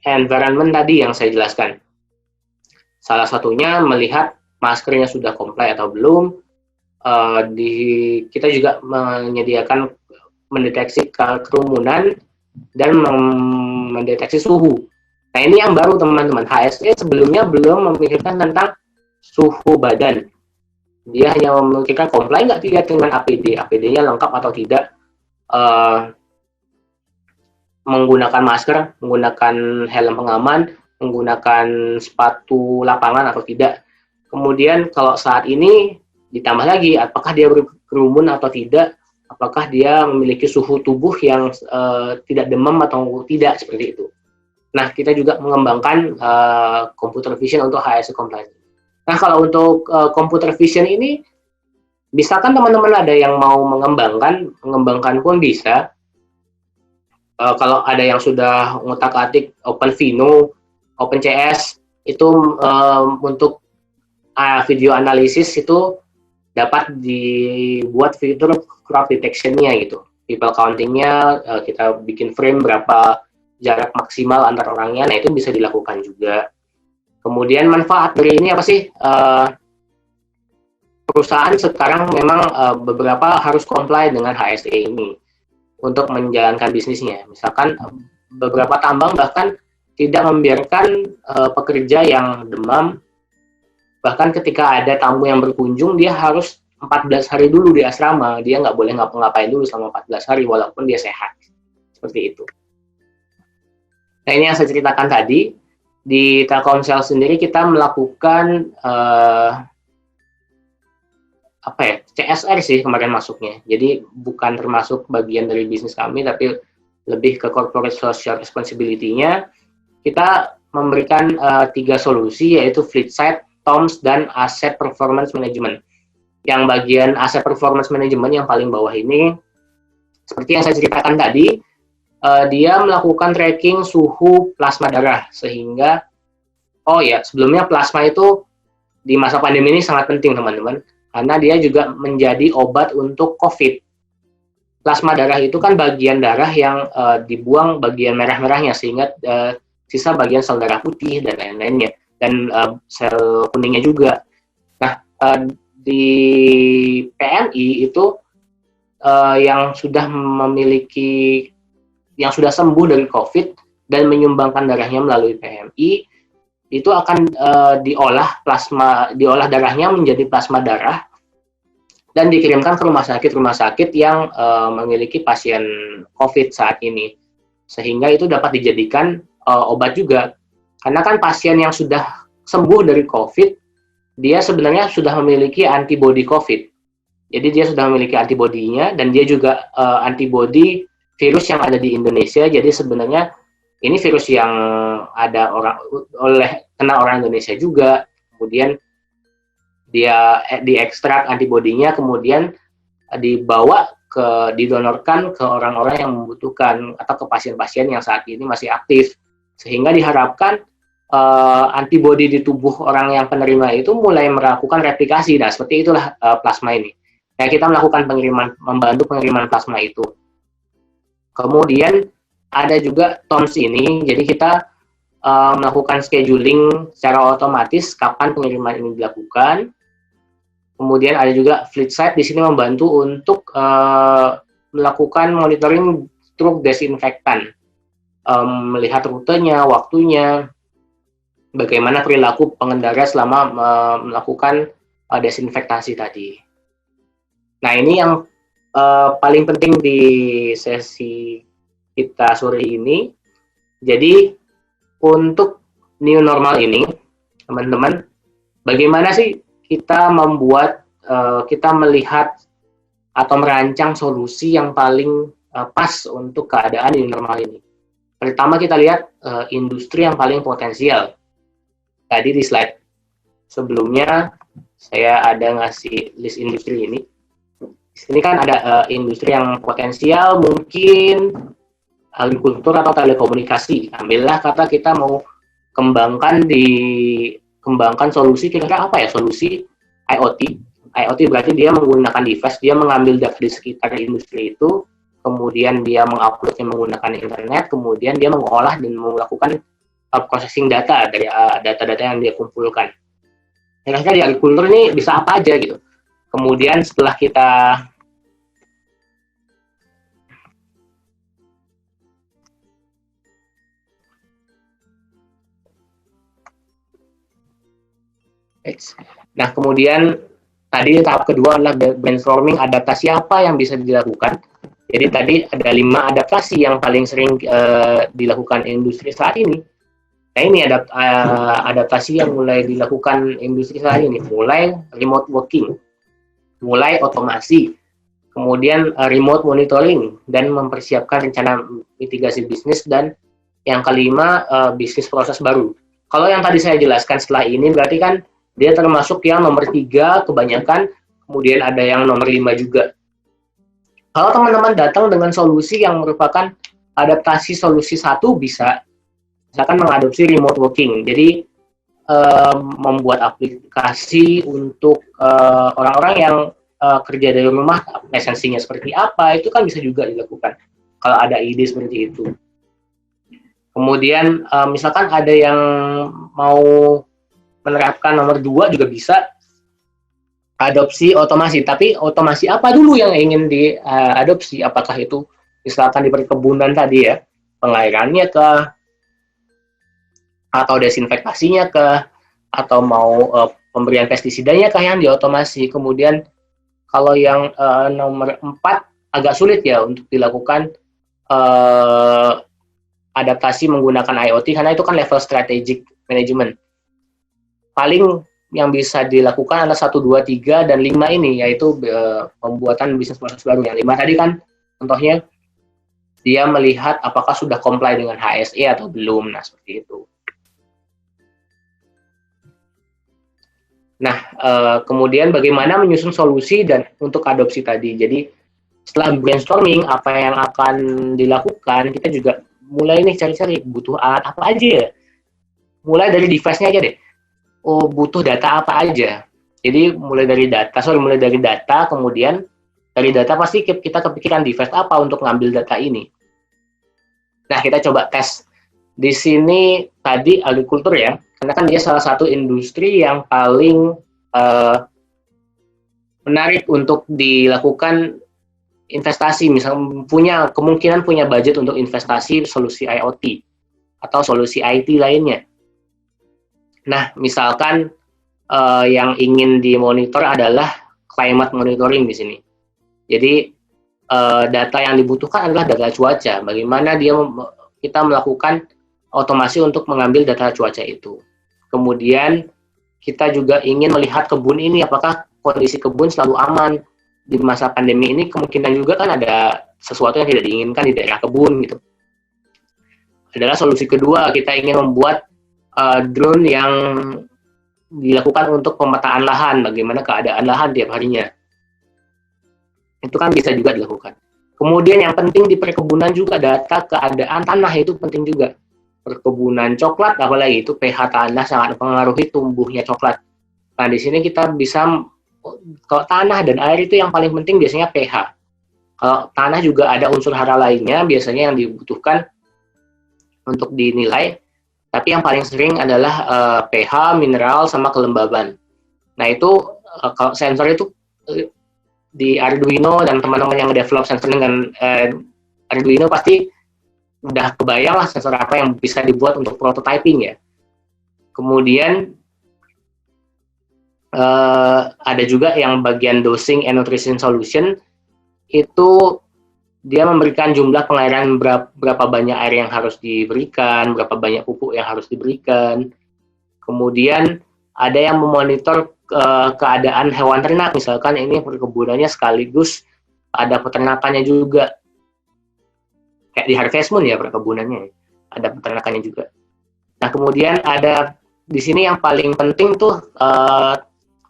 environment tadi yang saya jelaskan. Salah satunya melihat maskernya sudah comply atau belum. Kita juga menyediakan mendeteksi kerumunan dan mendeteksi suhu. Nah ini yang baru teman-teman, HSE sebelumnya belum memikirkan tentang suhu badan. Dia hanya memikirkan comply nggak tidak dengan APD, APD-nya lengkap atau tidak, menggunakan masker, menggunakan helm pengaman, menggunakan sepatu lapangan atau tidak. Kemudian kalau saat ini ditambah lagi, apakah dia berkerumun atau tidak, apakah dia memiliki suhu tubuh yang tidak demam atau tidak, seperti itu. Nah, kita juga mengembangkan computer vision untuk HSE compliance. Nah, kalau untuk computer vision ini, misalkan teman-teman ada yang mau mengembangkan pun bisa. Kalau ada yang sudah ngutak-atik OpenVINO, OpenCS, itu untuk video analisis itu dapat dibuat fitur crowd detection-nya gitu. People counting-nya, kita bikin frame berapa jarak maksimal antar orangnya, nah itu bisa dilakukan juga. Kemudian manfaat dari ini apa sih? Perusahaan sekarang memang beberapa harus comply dengan HSE ini untuk menjalankan bisnisnya. Misalkan beberapa tambang bahkan tidak membiarkan pekerja yang demam, bahkan ketika ada tamu yang berkunjung, dia harus 14 hari dulu di asrama, dia nggak boleh ngapa-ngapain dulu selama 14 hari walaupun dia sehat. Seperti itu. Nah ini yang saya ceritakan tadi, di Telkomsel sendiri kita melakukan apa ya, CSR sih kemarin masuknya. Jadi bukan termasuk bagian dari bisnis kami, tapi lebih ke corporate social responsibility-nya. Kita memberikan 3 solusi, yaitu fleet side, TOMS, dan asset performance management. Yang bagian asset performance management yang paling bawah ini, seperti yang saya ceritakan tadi, dia melakukan tracking suhu plasma darah, sehingga, oh ya, sebelumnya plasma itu di masa pandemi ini sangat penting, teman-teman, karena dia juga menjadi obat untuk COVID. Plasma darah itu kan bagian darah yang dibuang bagian merah-merahnya, sehingga sisa bagian sel darah putih dan lain-lainnya, dan sel kuningnya juga. Nah, di PMI itu yang sudah memiliki, yang sudah sembuh dari COVID dan menyumbangkan darahnya melalui PMI, itu akan diolah darahnya menjadi plasma darah dan dikirimkan ke rumah sakit yang memiliki pasien COVID saat ini, sehingga itu dapat dijadikan obat juga. Karena kan pasien yang sudah sembuh dari COVID, dia sebenarnya sudah memiliki antibodi COVID. Jadi dia sudah memiliki antibodinya, dan dia juga antibodi virus yang ada di Indonesia. Jadi sebenarnya ini virus yang ada kena orang Indonesia juga. Kemudian dia diekstrak antibodinya, kemudian didonorkan ke orang-orang yang membutuhkan atau ke pasien-pasien yang saat ini masih aktif, sehingga diharapkan antibodi di tubuh orang yang penerima itu mulai melakukan replikasi. Nah, seperti itulah plasma ini. Nah, kita melakukan membantu pengiriman plasma itu. Kemudian ada juga TOMS ini, jadi kita melakukan scheduling secara otomatis kapan pengiriman ini dilakukan. Kemudian ada juga fleet side, di sini membantu untuk melakukan monitoring truk desinfektan, melihat rutenya, waktunya, bagaimana perilaku pengendara selama melakukan desinfektasi tadi. Nah, ini yang paling penting di sesi kita sore ini. Jadi untuk new normal ini, teman-teman, bagaimana sih kita melihat atau merancang solusi yang paling pas untuk keadaan new normal ini? Pertama, kita lihat industri yang paling potensial. Tadi di slide sebelumnya saya ada ngasih list industri ini. Di sini kan ada industri yang potensial, mungkin agrikultur atau telekomunikasi. Ambillah kata kita mau kembangkan solusi, kira-kira apa ya, solusi IoT. IoT berarti dia menggunakan device, dia mengambil data di sekitar industri itu, kemudian dia menguploadnya menggunakan internet, kemudian dia mengolah dan melakukan processing data dari data-data yang dia kumpulkan. Kira-kira di agrikultur ini bisa apa aja gitu. Kemudian setelah kita kemudian tadi tahap kedua adalah brainstorming adaptasi apa yang bisa dilakukan. Jadi tadi ada 5 adaptasi yang paling sering dilakukan industri saat ini. Nah, ini adaptasi yang mulai dilakukan industri saat ini, mulai remote working, mulai otomasi, kemudian remote monitoring, dan mempersiapkan rencana mitigasi bisnis, dan yang kelima bisnis proses baru. Kalau yang tadi saya jelaskan setelah ini berarti kan dia termasuk yang nomor 3 kebanyakan, kemudian ada yang nomor 5 juga. Kalau teman-teman datang dengan solusi yang merupakan adaptasi solusi 1, bisa misalkan mengadopsi remote working. Jadi membuat aplikasi untuk orang-orang yang kerja dari rumah, esensinya seperti apa, itu kan bisa juga dilakukan kalau ada ide seperti itu. Kemudian misalkan ada yang mau menerapkan nomor 2 juga bisa, adopsi otomasi. Tapi otomasi apa dulu yang ingin diadopsi? Apakah itu misalkan di perkebunan tadi ya, pengairannya kah, atau desinfektasinya kah, atau mau pemberian pestisidanya kah yang diotomasi? Kemudian kalau yang nomor 4 agak sulit ya untuk dilakukan adaptasi menggunakan IoT, karena itu kan level strategic management. Paling yang bisa dilakukan adalah 1, 2, 3, dan 5 ini, yaitu pembuatan bisnis proses baru. Yang 5 tadi kan contohnya dia melihat apakah sudah comply dengan HSE atau belum. Nah, seperti itu. Nah, kemudian bagaimana menyusun solusi dan untuk adopsi tadi. Jadi, setelah brainstorming apa yang akan dilakukan, kita juga mulai nih cari-cari butuh alat apa aja ya. Mulai dari device-nya aja deh. Oh, butuh data apa aja. Jadi mulai dari data, kemudian dari data pasti kita kepikiran device apa untuk ngambil data ini. Nah, kita coba tes. Di sini tadi agrikultur ya, karena kan dia salah satu industri yang paling menarik untuk dilakukan investasi, misalnya kemungkinan punya budget untuk investasi solusi IoT atau solusi IT lainnya. Nah, misalkan yang ingin dimonitor adalah climate monitoring di sini. Jadi data yang dibutuhkan adalah data cuaca. Bagaimana kita melakukan otomasi untuk mengambil data cuaca itu. Kemudian kita juga ingin melihat kebun ini, apakah kondisi kebun selalu aman di masa pandemi ini. Kemungkinan juga kan ada sesuatu yang tidak diinginkan di daerah kebun gitu. Adalah solusi kedua, kita ingin membuat drone yang dilakukan untuk pemetaan lahan, bagaimana keadaan lahan tiap harinya. Itu kan bisa juga dilakukan. Kemudian yang penting di perkebunan juga data keadaan tanah itu penting juga. Perkebunan coklat apalagi itu pH tanah sangat mempengaruhi tumbuhnya coklat. Nah, di sini kita bisa, kalau tanah dan air itu yang paling penting biasanya pH. Kalau tanah juga ada unsur hara lainnya biasanya yang dibutuhkan untuk dinilai, tapi yang paling sering adalah pH, mineral, sama kelembaban. Nah, itu kalau sensor itu di Arduino dan teman-teman yang develop sensor dengan Arduino pasti udah kebayang lah sensor apa yang bisa dibuat untuk prototyping ya. Kemudian ada juga yang bagian dosing and nutrition solution, itu dia memberikan jumlah pengairan berapa banyak air yang harus diberikan, berapa banyak pupuk yang harus diberikan. Kemudian ada yang memonitor keadaan hewan ternak, misalkan ini perkebunannya sekaligus ada peternakannya juga. Kayak di Harvest Moon ya perkebunannya, ada peternakannya juga. Nah, kemudian ada di sini yang paling penting tuh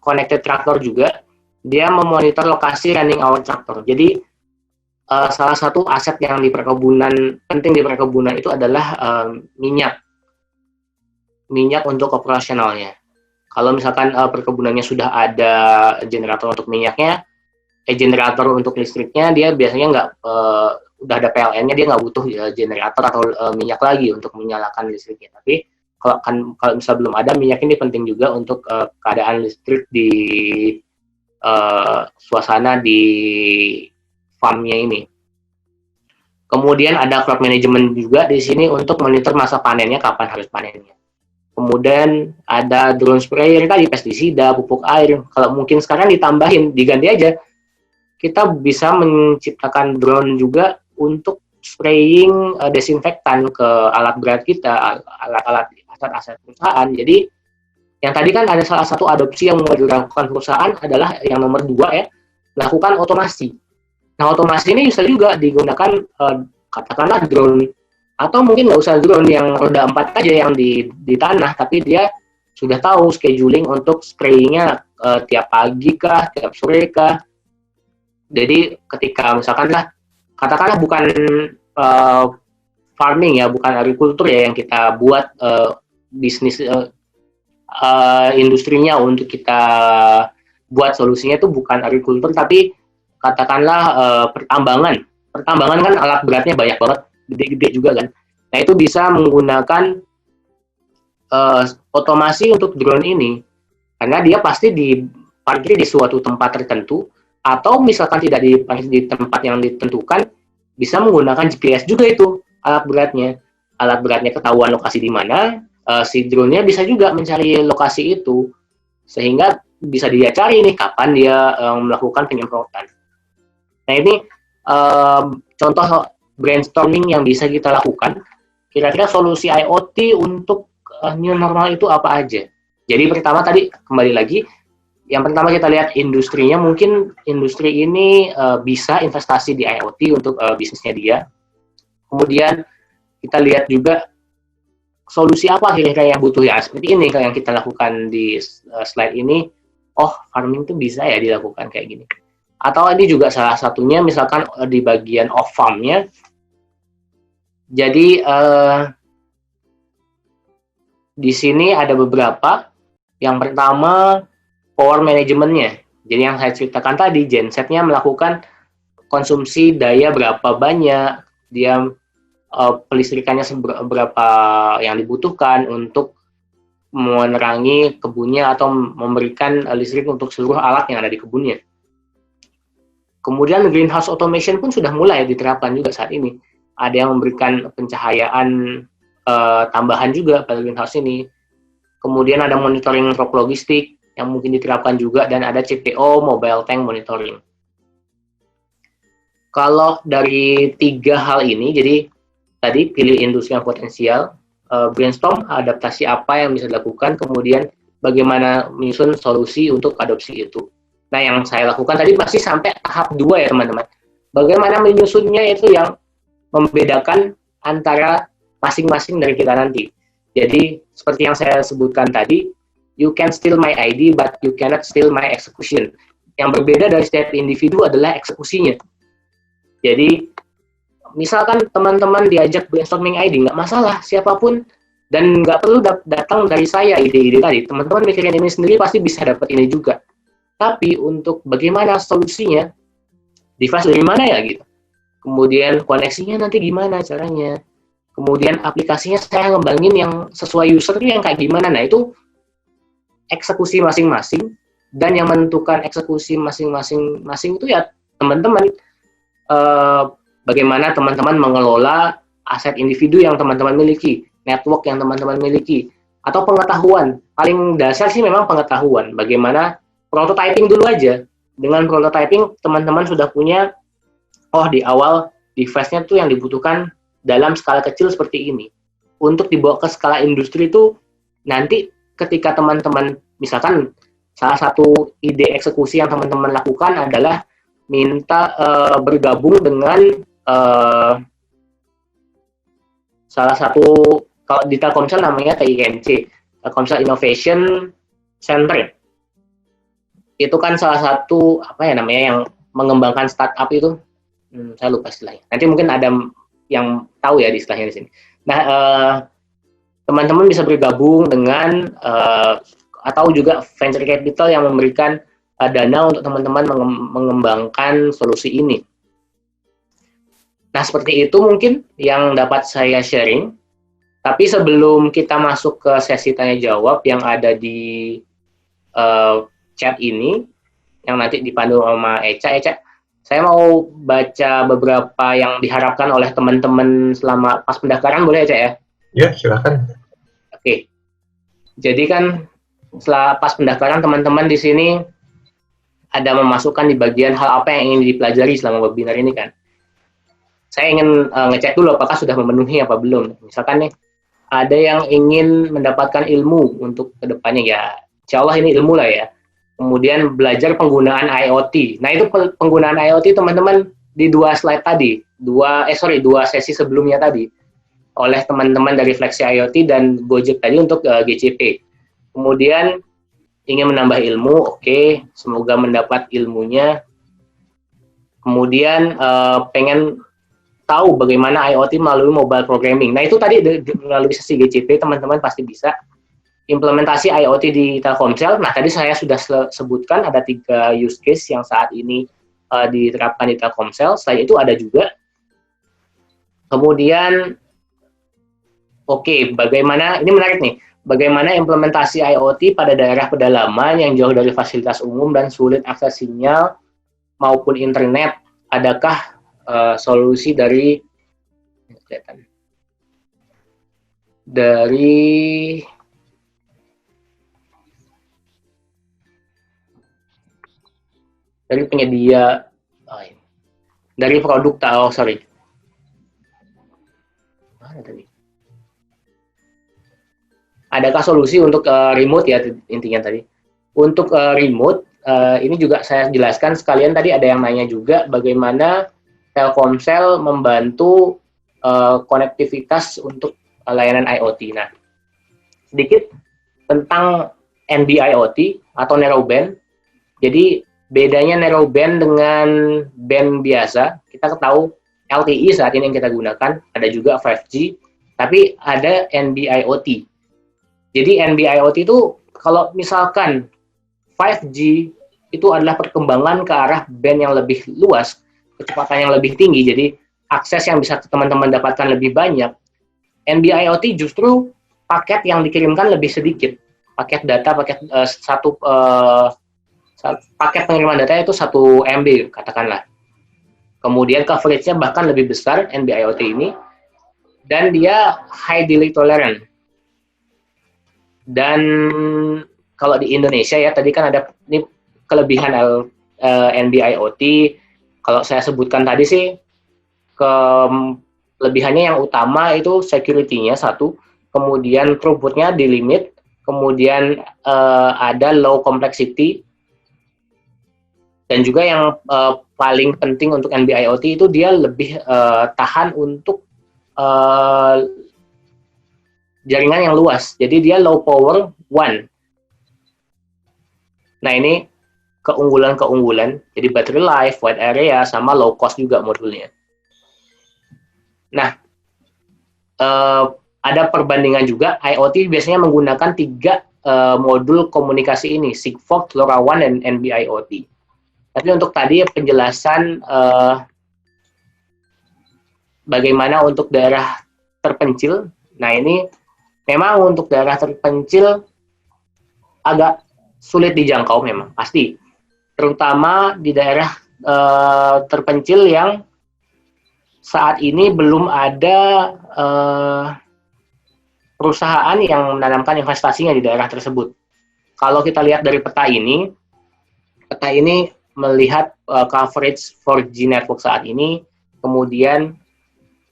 connected tractor juga, dia memonitor lokasi running hour tractor. Jadi salah satu aset yang penting di perkebunan itu adalah minyak untuk operasionalnya. Kalau misalkan perkebunannya sudah ada generator untuk minyaknya, generator untuk listriknya, dia biasanya nggak udah ada PLN-nya, dia nggak butuh generator atau minyak lagi untuk menyalakan listriknya. Tapi kalau misalnya belum ada, minyak ini penting juga untuk keadaan listrik di suasana di farmnya ini. Kemudian ada crop management juga di sini untuk monitor masa panennya, kapan harus panennya. Kemudian ada drone sprayer tadi, pestisida, pupuk air. Kalau mungkin sekarang diganti aja. Kita bisa menciptakan drone juga untuk spraying desinfektan ke alat berat kita, alat-alat aset-aset perusahaan. Jadi yang tadi kan ada salah satu adopsi yang mau dilakukan perusahaan adalah yang nomor 2 ya, lakukan otomasi. Nah, otomasi ini bisa juga digunakan katakanlah drone, atau mungkin nggak usah drone yang roda 4 aja yang di tanah, tapi dia sudah tahu scheduling untuk sprayingnya tiap pagi kah, tiap sore kah. Jadi ketika misalkan katakanlah bukan farming ya, bukan agrikultur ya yang kita buat bisnis industrinya untuk kita buat solusinya itu bukan agrikultur, tapi katakanlah pertambangan kan alat beratnya banyak banget, gede-gede juga kan. Nah, itu bisa menggunakan otomasi untuk drone ini, karena dia pasti diparkir di suatu tempat tertentu, atau misalkan tidak di tempat yang ditentukan, bisa menggunakan GPS juga itu alat beratnya ketahuan lokasi di mana, si drone-nya bisa juga mencari lokasi itu, sehingga bisa dia cari nih kapan dia melakukan penyemprotan. Nah, ini contoh brainstorming yang bisa kita lakukan. Kira-kira solusi IoT untuk new normal itu apa aja? Jadi pertama tadi kembali lagi, yang pertama kita lihat industrinya, mungkin industri ini bisa investasi di IoT untuk bisnisnya dia. Kemudian kita lihat juga solusi apa kira-kira yang butuh ya, seperti ini yang kita lakukan di slide ini. Oh, farming itu bisa ya dilakukan kayak gini. Atau ini juga salah satunya misalkan di bagian off farm-nya. Jadi di sini ada beberapa. Yang pertama power management-nya. Jadi yang saya ceritakan tadi, gensetnya melakukan konsumsi daya berapa banyak, dia pelistrikannya seberapa yang dibutuhkan untuk menerangi kebunnya atau memberikan listrik untuk seluruh alat yang ada di kebunnya. Kemudian greenhouse automation pun sudah mulai diterapkan juga saat ini. Ada yang memberikan pencahayaan tambahan juga pada greenhouse ini. Kemudian ada monitoring crop logistik yang mungkin diterapkan juga, dan ada CPO, mobile tank monitoring. Kalau dari 3 hal ini, jadi tadi pilih industri yang potensial, brainstorm adaptasi apa yang bisa dilakukan, kemudian bagaimana menyusun solusi untuk adopsi itu. Nah, yang saya lakukan tadi masih sampai tahap 2 ya teman-teman. Bagaimana menyusunnya itu yang membedakan antara masing-masing dari kita nanti. Jadi, seperti yang saya sebutkan tadi, you can steal my ID, but you cannot steal my execution. Yang berbeda dari setiap individu adalah eksekusinya. Jadi, misalkan teman-teman diajak brainstorming ID, nggak masalah, siapapun, dan nggak perlu datang dari saya ide-ide tadi. Teman-teman mikirin ini sendiri, pasti bisa dapat ini juga. Tapi, untuk bagaimana solusinya, device dari mana ya, gitu. Kemudian, koneksinya nanti gimana caranya. Kemudian aplikasinya saya ngembangin yang sesuai user yang kayak gimana. Nah, itu eksekusi masing-masing, dan yang menentukan eksekusi masing-masing itu ya teman-teman. Bagaimana teman-teman mengelola aset individu yang teman-teman miliki, network yang teman-teman miliki, atau pengetahuan. Paling dasar sih memang pengetahuan. Bagaimana prototyping dulu aja. Dengan prototyping, teman-teman sudah punya, oh di awal device-nya tuh yang dibutuhkan dalam skala kecil seperti ini. Untuk dibawa ke skala industri itu, nanti ketika teman-teman, misalkan salah satu ide eksekusi yang teman-teman lakukan adalah minta bergabung dengan salah satu, kalau di Telkomsel namanya TINC, Telkomsel Innovation Center. Itu kan salah satu, apa ya namanya, yang mengembangkan startup itu, saya lupa istilahnya. Nanti mungkin ada yang tahu ya di istilahnya di sini. Nah, teman-teman bisa bergabung dengan atau juga venture capital yang memberikan dana untuk teman-teman mengembangkan solusi ini. Nah, seperti itu mungkin yang dapat saya sharing. Tapi sebelum kita masuk ke sesi tanya jawab yang ada di chat ini, yang nanti dipandu sama Eca, saya mau baca beberapa yang diharapkan oleh teman-teman selama pas pendaftaran, boleh ya, ya? Ya, silakan. Oke. Jadi kan setelah pas pendaftaran, teman-teman di sini ada memasukkan di bagian hal apa yang ingin dipelajari selama webinar ini kan. Saya ingin ngecek dulu apakah sudah memenuhi apa belum. Misalkan nih, ada yang ingin mendapatkan ilmu untuk kedepannya, ya insya Allah ini ilmu lah ya. Kemudian belajar penggunaan IoT. Nah, itu penggunaan IoT teman-teman di 2 slide tadi, 2 sesi sebelumnya tadi, oleh teman-teman dari Flexi IoT dan Gojek tadi untuk GCP. Kemudian ingin menambah ilmu, oke, semoga mendapat ilmunya. Kemudian pengen tahu bagaimana IoT melalui mobile programming. Nah, itu tadi melalui sesi GCP teman-teman pasti bisa. Implementasi IoT di Telkomsel. Nah, tadi saya sudah sebutkan ada 3 use case yang saat ini diterapkan di Telkomsel. Selain itu ada juga. Kemudian, bagaimana, ini menarik nih, bagaimana implementasi IoT pada daerah pedalaman yang jauh dari fasilitas umum dan sulit akses sinyal maupun internet. Adakah solusi dari penyedia, dari produk adakah solusi untuk remote ya intinya tadi. Untuk remote ini juga saya jelaskan sekalian, tadi ada yang nanya juga bagaimana Telkomsel membantu konektivitas untuk layanan IoT. Nah, sedikit tentang NB-IoT atau narrowband. Jadi bedanya narrowband dengan band biasa, kita tahu LTE saat ini yang kita gunakan, ada juga 5G, tapi ada NB-IoT. Jadi NB-IoT itu kalau misalkan 5G itu adalah perkembangan ke arah band yang lebih luas, kecepatan yang lebih tinggi, jadi akses yang bisa teman-teman dapatkan lebih banyak. NB-IoT justru paket yang dikirimkan lebih sedikit. Paket data, paket pengiriman data itu 1 MB katakanlah. Kemudian coverage-nya bahkan lebih besar NB-IoT ini, dan dia high delay tolerant. Dan kalau di Indonesia ya, tadi kan ada ini kelebihan NB-IoT. Kalau saya sebutkan tadi sih, kelebihannya yang utama itu security-nya satu, kemudian throughput-nya di limit, kemudian ada low complexity, dan juga yang paling penting untuk NB-IoT itu dia lebih tahan untuk jaringan yang luas. Jadi dia low power one. Nah, ini keunggulan-keunggulan. Jadi battery life, wide area, sama low cost juga modulnya. Nah, ada perbandingan juga. IoT biasanya menggunakan 3 modul komunikasi ini, Sigfox, LoRaWAN, dan NB-IoT. Tapi untuk tadi penjelasan bagaimana untuk daerah terpencil. Nah, ini memang untuk daerah terpencil agak sulit dijangkau memang, pasti. Terutama di daerah terpencil yang saat ini belum ada perusahaan yang menanamkan investasinya di daerah tersebut. Kalau kita lihat dari peta ini melihat coverage 4G network saat ini, kemudian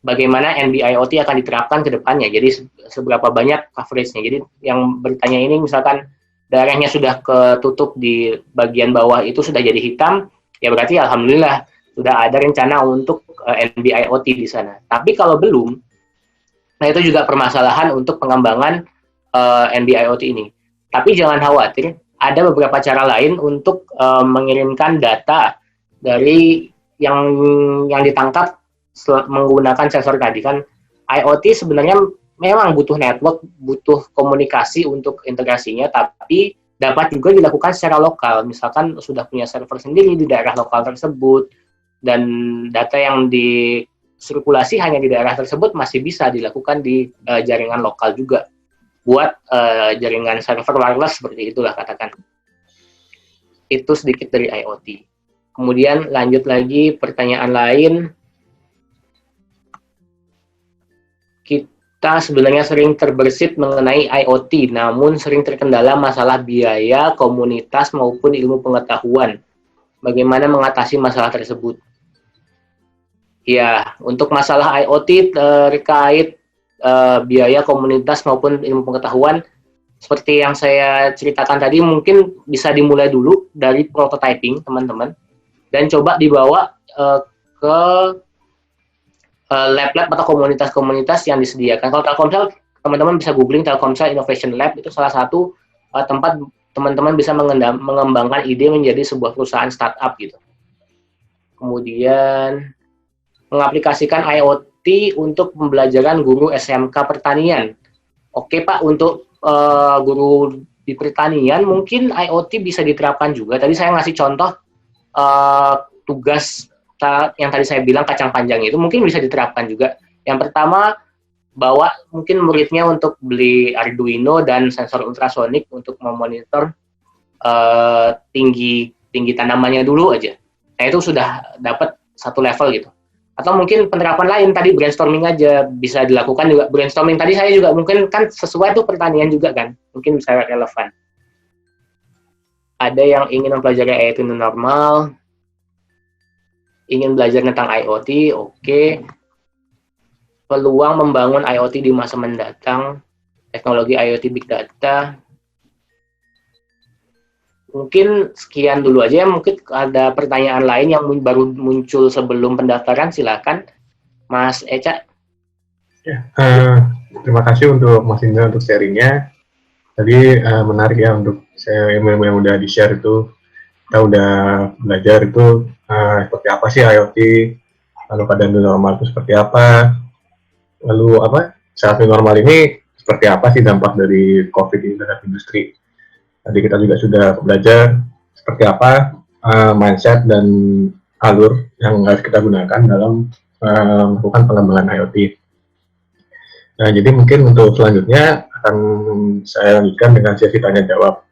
bagaimana NB-IoT akan diterapkan ke depannya. Jadi seberapa banyak coverage-nya. Jadi yang bertanya ini misalkan daerahnya sudah ketutup di bagian bawah itu sudah jadi hitam, ya berarti alhamdulillah sudah ada rencana untuk NB-IoT di sana. Tapi kalau belum, nah itu juga permasalahan untuk pengembangan NB-IoT ini. Tapi jangan khawatir, ada beberapa cara lain untuk mengirimkan data dari yang ditangkap menggunakan sensor tadi kan. IoT sebenarnya memang butuh network, butuh komunikasi untuk integrasinya, tapi dapat juga dilakukan secara lokal. Misalkan sudah punya server sendiri di daerah lokal tersebut, dan data yang disirkulasi hanya di daerah tersebut masih bisa dilakukan di jaringan lokal juga. Buat jaringan server wireless seperti itulah katakan. Itu sedikit dari IoT. Kemudian lanjut lagi pertanyaan lain. Kita sebenarnya sering terbersit mengenai IoT, namun sering terkendala masalah biaya, komunitas, maupun ilmu pengetahuan. Bagaimana mengatasi masalah tersebut? Ya, untuk masalah IoT terkait biaya, komunitas, maupun ilmu pengetahuan, seperti yang saya ceritakan tadi, mungkin bisa dimulai dulu dari prototyping, teman-teman, dan coba dibawa ke lab-lab atau komunitas-komunitas yang disediakan. Kalau Telkomsel, teman-teman bisa googling Telkomsel Innovation Lab, itu salah satu tempat teman-teman bisa mengembangkan ide menjadi sebuah perusahaan startup gitu. Kemudian mengaplikasikan IoT untuk pembelajaran guru SMK pertanian. Oke Pak, untuk guru di pertanian mungkin IoT bisa diterapkan juga. Tadi saya ngasih contoh tugas yang tadi saya bilang kacang panjang itu mungkin bisa diterapkan juga. Yang pertama, bawa mungkin muridnya untuk beli Arduino dan sensor ultrasonik untuk memonitor tinggi tanamannya dulu aja. Nah itu sudah dapat satu level gitu. Atau mungkin penerapan lain tadi brainstorming aja bisa dilakukan juga. Brainstorming tadi saya juga mungkin kan sesuai tuh pertanian juga kan, mungkin bisa relevan. Ada yang ingin mempelajari IoT normal, ingin belajar tentang IoT, oke. Peluang membangun IoT di masa mendatang. teknologi IoT Big Data. Mungkin sekian dulu aja ya. Mungkin ada pertanyaan lain yang baru muncul sebelum pendaftaran, silakan Mas Eca. Ya, terima kasih untuk Mas Indra untuk sharingnya. Tadi menarik ya untuk saya yang udah di-share itu. Kita udah belajar itu seperti apa sih IoT, lalu keadaan new normal itu seperti apa, lalu saat new normal ini seperti apa sih dampak dari COVID ini terhadap industri. Tadi kita juga sudah belajar seperti apa mindset dan alur yang harus kita gunakan dalam melakukan pengembangan IoT. Nah, jadi mungkin untuk selanjutnya akan saya lanjutkan dengan sesi tanya jawab.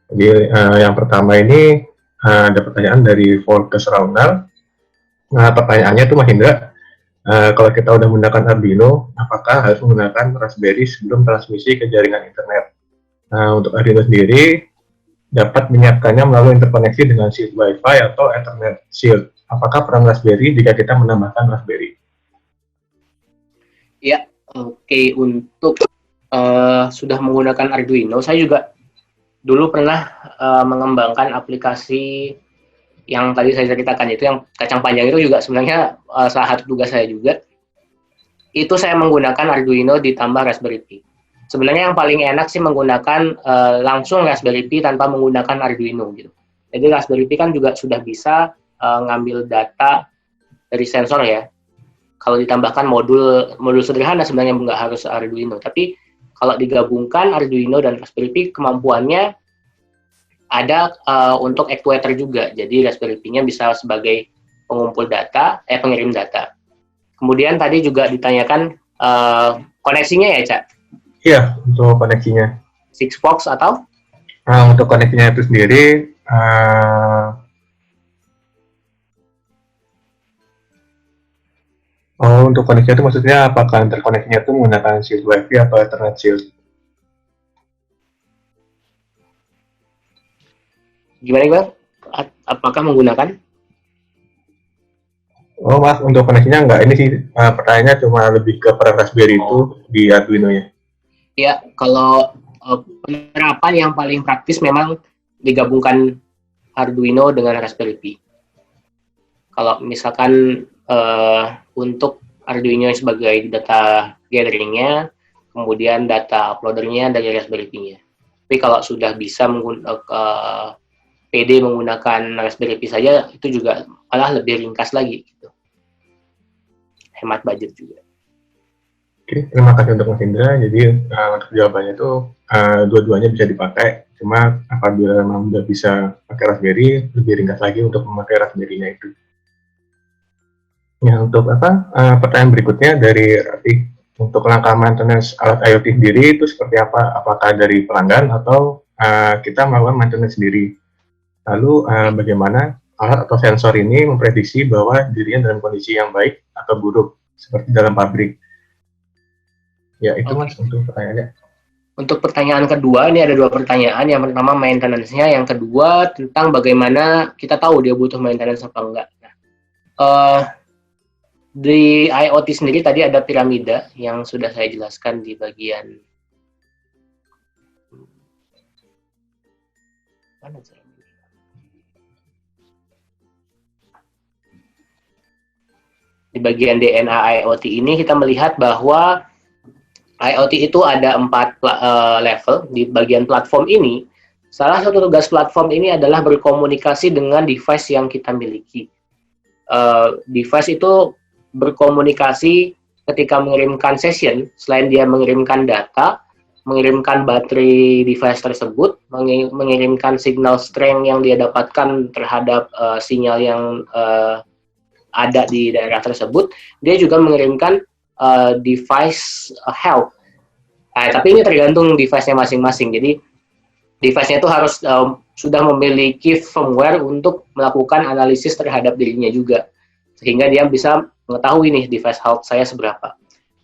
Jadi yang pertama ini ada pertanyaan dari Volkes Raunal. Nah, pertanyaannya itu Mas Indra, kalau kita udah menggunakan Arduino, apakah harus menggunakan Raspberry sebelum transmisi ke jaringan internet? Nah, untuk Arduino sendiri dapat menyiapkannya melalui interkoneksi dengan shield Wi-Fi atau Ethernet shield. Apakah peran Raspberry jika kita menambahkan Raspberry? Ya, oke. Untuk sudah menggunakan Arduino, saya juga dulu pernah mengembangkan aplikasi yang tadi saya ceritakan, itu yang kacang panjang itu juga sebenarnya salah satu tugas saya juga. Itu saya menggunakan Arduino ditambah Raspberry Pi. Sebenarnya yang paling enak sih menggunakan langsung Raspberry Pi tanpa menggunakan Arduino gitu. Jadi Raspberry Pi kan juga sudah bisa ngambil data dari sensor ya. Kalau ditambahkan modul sederhana sebenarnya nggak harus Arduino, tapi kalau digabungkan Arduino dan Raspberry Pi kemampuannya ada untuk actuator juga. Jadi Raspberry Pi-nya bisa sebagai pengumpul data, pengirim data. Kemudian tadi juga ditanyakan koneksinya ya, Cak? Iya, untuk koneksinya. Sigfox atau? Untuk koneksinya itu sendiri, untuk koneksinya itu maksudnya apakah interkoneksinya itu menggunakan shield Wi-Fi atau Ethernet shield? Gimana, Iqbal? Apakah menggunakan? Oh, Mas, untuk koneksinya enggak. Ini sih pertanyaannya cuma lebih ke peran Raspberry itu di Arduino-nya. Ya, kalau penerapan yang paling praktis memang digabungkan Arduino dengan Raspberry Pi. Kalau misalkan untuk Arduino sebagai data gathering-nya, kemudian data uploader-nya dari Raspberry Pi-nya. Tapi kalau sudah bisa PD menggunakan Raspberry Pi saja, itu juga malah lebih ringkas lagi. Gitu. Hemat budget juga. Oke, terima kasih untuk Mas Indra. Jadi untuk jawabannya itu dua-duanya bisa dipakai. Cuma apabila memang sudah bisa pakai Raspberry, lebih ringkas lagi untuk memakai Raspberry-nya itu. Ya, untuk pertanyaan berikutnya dari Rati. Untuk langkah maintenance alat IoT sendiri itu seperti apa? Apakah dari pelanggan atau kita melakukan maintenance sendiri? Lalu bagaimana alat atau sensor ini memprediksi bahwa dirinya dalam kondisi yang baik atau buruk seperti dalam pabrik? Ya, itu Mas untuk pertanyaannya. Untuk pertanyaan kedua, ini ada dua pertanyaan. Yang pertama maintenance-nya, yang kedua tentang bagaimana kita tahu dia butuh maintenance apa enggak. Nah, di IoT sendiri tadi ada piramida yang sudah saya jelaskan di bagian mana sih? Di bagian DNA IoT ini kita melihat bahwa IoT itu ada 4 level. Di bagian platform ini, salah satu tugas platform ini adalah berkomunikasi dengan device yang kita miliki. Device itu berkomunikasi ketika mengirimkan session, selain dia mengirimkan data, mengirimkan baterai device tersebut, mengirimkan signal strength yang dia dapatkan terhadap sinyal yang ada di daerah tersebut, dia juga mengirimkan device health. Tapi ini tergantung device-nya masing-masing. Jadi device-nya itu harus sudah memiliki firmware untuk melakukan analisis terhadap dirinya juga, sehingga dia bisa mengetahui nih device health saya seberapa.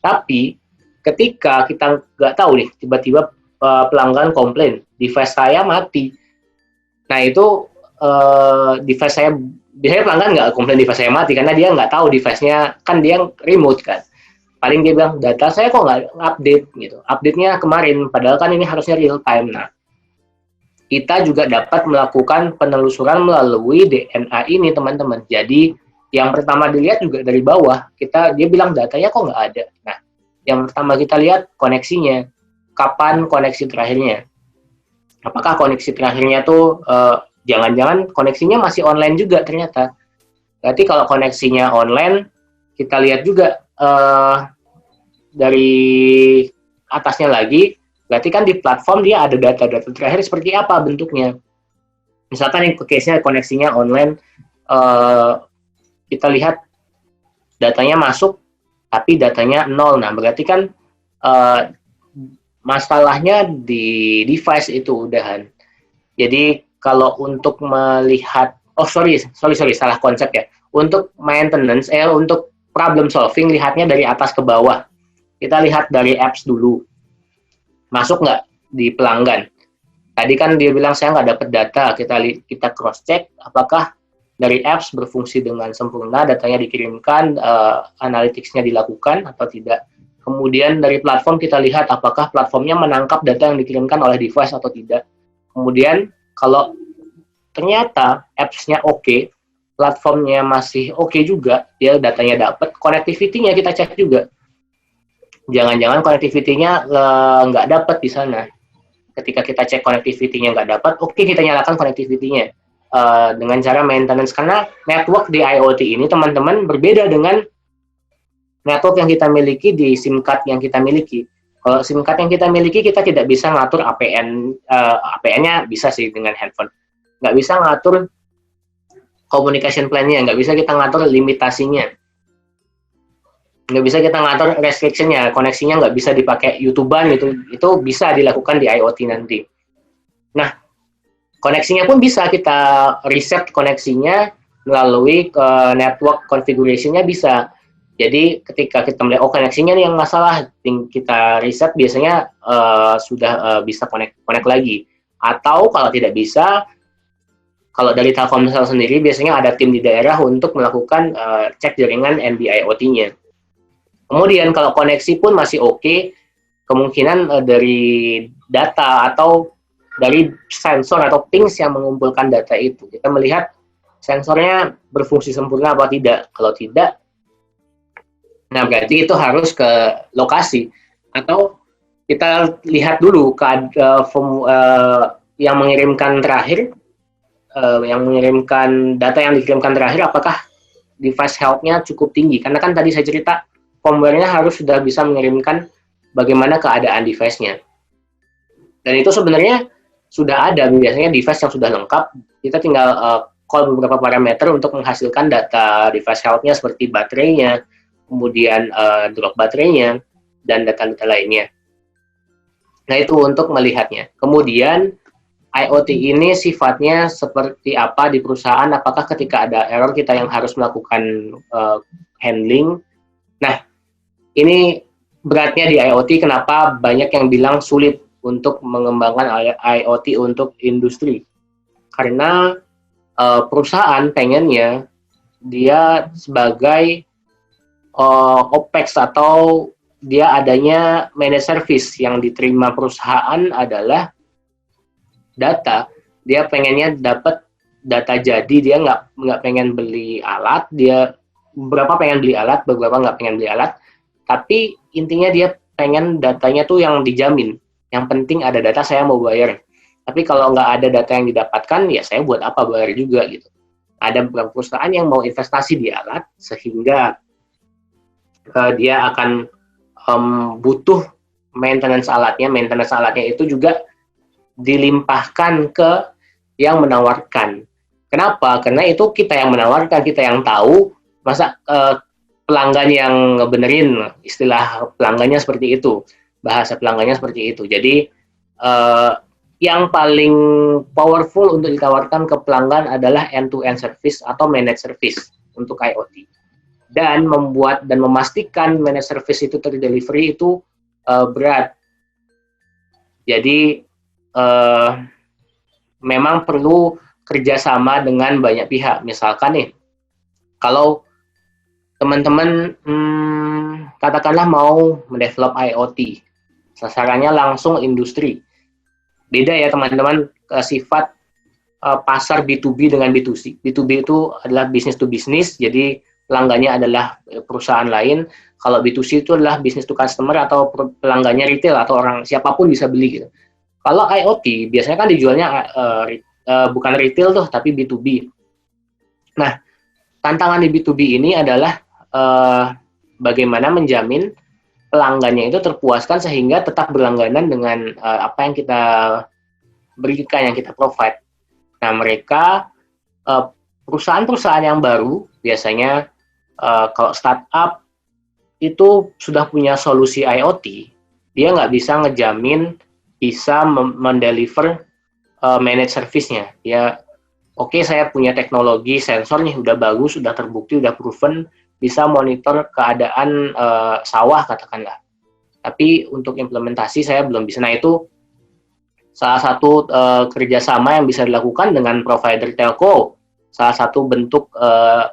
Tapi ketika kita nggak tahu nih, tiba-tiba pelanggan komplain, device saya mati. Nah itu device saya, biasanya pelanggan nggak komplain device saya mati, karena dia nggak tahu device-nya, kan dia remote kan. Paling dia bilang, data saya kok nggak update gitu. Update-nya kemarin, padahal kan ini harusnya real time. Nah, kita juga dapat melakukan penelusuran melalui DNA ini, teman-teman. Jadi, yang pertama dilihat juga dari bawah, dia bilang datanya kok nggak ada. Nah, yang pertama kita lihat koneksinya. Kapan koneksi terakhirnya? Apakah koneksi terakhirnya tuh jangan-jangan koneksinya masih online juga ternyata. Berarti kalau koneksinya online, kita lihat juga dari atasnya lagi, berarti kan di platform dia ada data-data terakhir seperti apa bentuknya. Misalkan yang case-nya koneksinya online, kita lihat datanya masuk, tapi datanya nol. Nah, berarti kan masalahnya di device itu udahan. Jadi kalau untuk melihat, salah konsep ya. Untuk maintenance, untuk problem solving, lihatnya dari atas ke bawah. Kita lihat dari apps dulu. Masuk nggak di pelanggan? Tadi kan dia bilang saya nggak dapat data. Kita cross check apakah dari apps berfungsi dengan sempurna, datanya dikirimkan, analytics-nya dilakukan atau tidak. Kemudian dari platform kita lihat apakah platformnya menangkap data yang dikirimkan oleh device atau tidak. Kemudian kalau ternyata apps-nya oke, platformnya masih oke juga, dia datanya dapat, connectivity-nya kita cek juga. Jangan-jangan connectivity-nya nggak dapat di sana. Ketika kita cek connectivity-nya nggak dapat, oke, kita nyalakan connectivity-nya dengan cara maintenance. Karena network di IoT ini, teman-teman, berbeda dengan network yang kita miliki di SIM card yang kita miliki. Kalau SIM card yang kita miliki, kita tidak bisa ngatur APN, APN-nya bisa sih dengan handphone. Nggak bisa ngatur communication plan-nya, nggak bisa kita ngatur limitasinya. Nggak bisa kita ngatur restriction-nya, koneksinya nggak bisa dipakai YouTube-an, itu bisa dilakukan di IoT nanti. Nah, koneksinya pun bisa kita reset koneksinya melalui network configuration-nya bisa. Jadi ketika kita melihat koneksinya nih yang masalah, kita reset biasanya sudah bisa connect lagi. Atau kalau tidak bisa, kalau dari Telkomsel sendiri biasanya ada tim di daerah untuk melakukan cek jaringan NB-IoT-nya. Kemudian kalau koneksi pun masih oke, kemungkinan dari data atau dari sensor atau pings yang mengumpulkan data itu, kita melihat sensornya berfungsi sempurna atau tidak. Kalau tidak, nah berarti itu harus ke lokasi. Atau kita lihat dulu yang mengirimkan terakhir, yang mengirimkan data yang dikirimkan terakhir, apakah device health-nya cukup tinggi. Karena kan tadi saya cerita, firmware-nya harus sudah bisa mengirimkan bagaimana keadaan device-nya. Dan itu sebenarnya sudah ada, biasanya device yang sudah lengkap, kita tinggal call beberapa parameter untuk menghasilkan data device health-nya seperti baterainya, kemudian drop baterainya, dan data-data lainnya. Nah, itu untuk melihatnya. Kemudian, IoT ini sifatnya seperti apa di perusahaan, apakah ketika ada error kita yang harus melakukan handling. Nah, ini beratnya di IoT, kenapa banyak yang bilang sulit untuk mengembangkan IoT untuk industri. Karena perusahaan pengennya dia sebagai OPEX atau dia adanya managed service yang diterima perusahaan adalah data. Dia pengennya dapat data jadi, dia nggak pengen beli alat, dia beberapa pengen beli alat, beberapa nggak pengen beli alat, tapi intinya dia pengen datanya tuh yang dijamin. Yang penting ada data, saya mau bayar. Tapi kalau nggak ada data yang didapatkan, ya saya buat apa bayar juga gitu. Ada beberapa perusahaan yang mau investasi di alat, sehingga dia akan butuh maintenance alatnya. Maintenance alatnya itu juga dilimpahkan ke yang menawarkan. Kenapa? Karena itu kita yang menawarkan, kita yang tahu, masa pelanggan yang ngebenerin, istilah pelanggannya seperti itu, bahasa pelanggannya seperti itu. Jadi yang paling powerful untuk ditawarkan ke pelanggan adalah end-to-end service atau managed service untuk IoT. Dan membuat dan memastikan managed service itu terdelivery itu berat. Jadi memang perlu kerjasama dengan banyak pihak. Misalkan nih, kalau teman-teman katakanlah mau mendevelop IoT, sasarannya langsung industri. Beda ya teman-teman sifat pasar B2B dengan B2C. B2B itu adalah business to business, jadi pelanggannya adalah perusahaan lain. Kalau B2C itu adalah business to customer atau pelanggannya retail atau orang siapapun bisa beli gitu. Kalau IoT biasanya kan dijualnya bukan retail tuh, tapi B2B. Nah, tantangan di B2B ini adalah bagaimana menjamin pelanggannya itu terpuaskan sehingga tetap berlangganan dengan apa yang kita berikan, yang kita provide. Nah, mereka perusahaan-perusahaan yang baru biasanya kalau startup itu sudah punya solusi IoT, dia nggak bisa ngejamin bisa mendeliver managed service-nya. Ya, oke, saya punya teknologi sensor nih, udah bagus, udah terbukti, udah proven, bisa monitor keadaan sawah katakanlah. Tapi untuk implementasi saya belum bisa. Nah, itu salah satu kerjasama yang bisa dilakukan dengan provider telco. Salah satu bentuk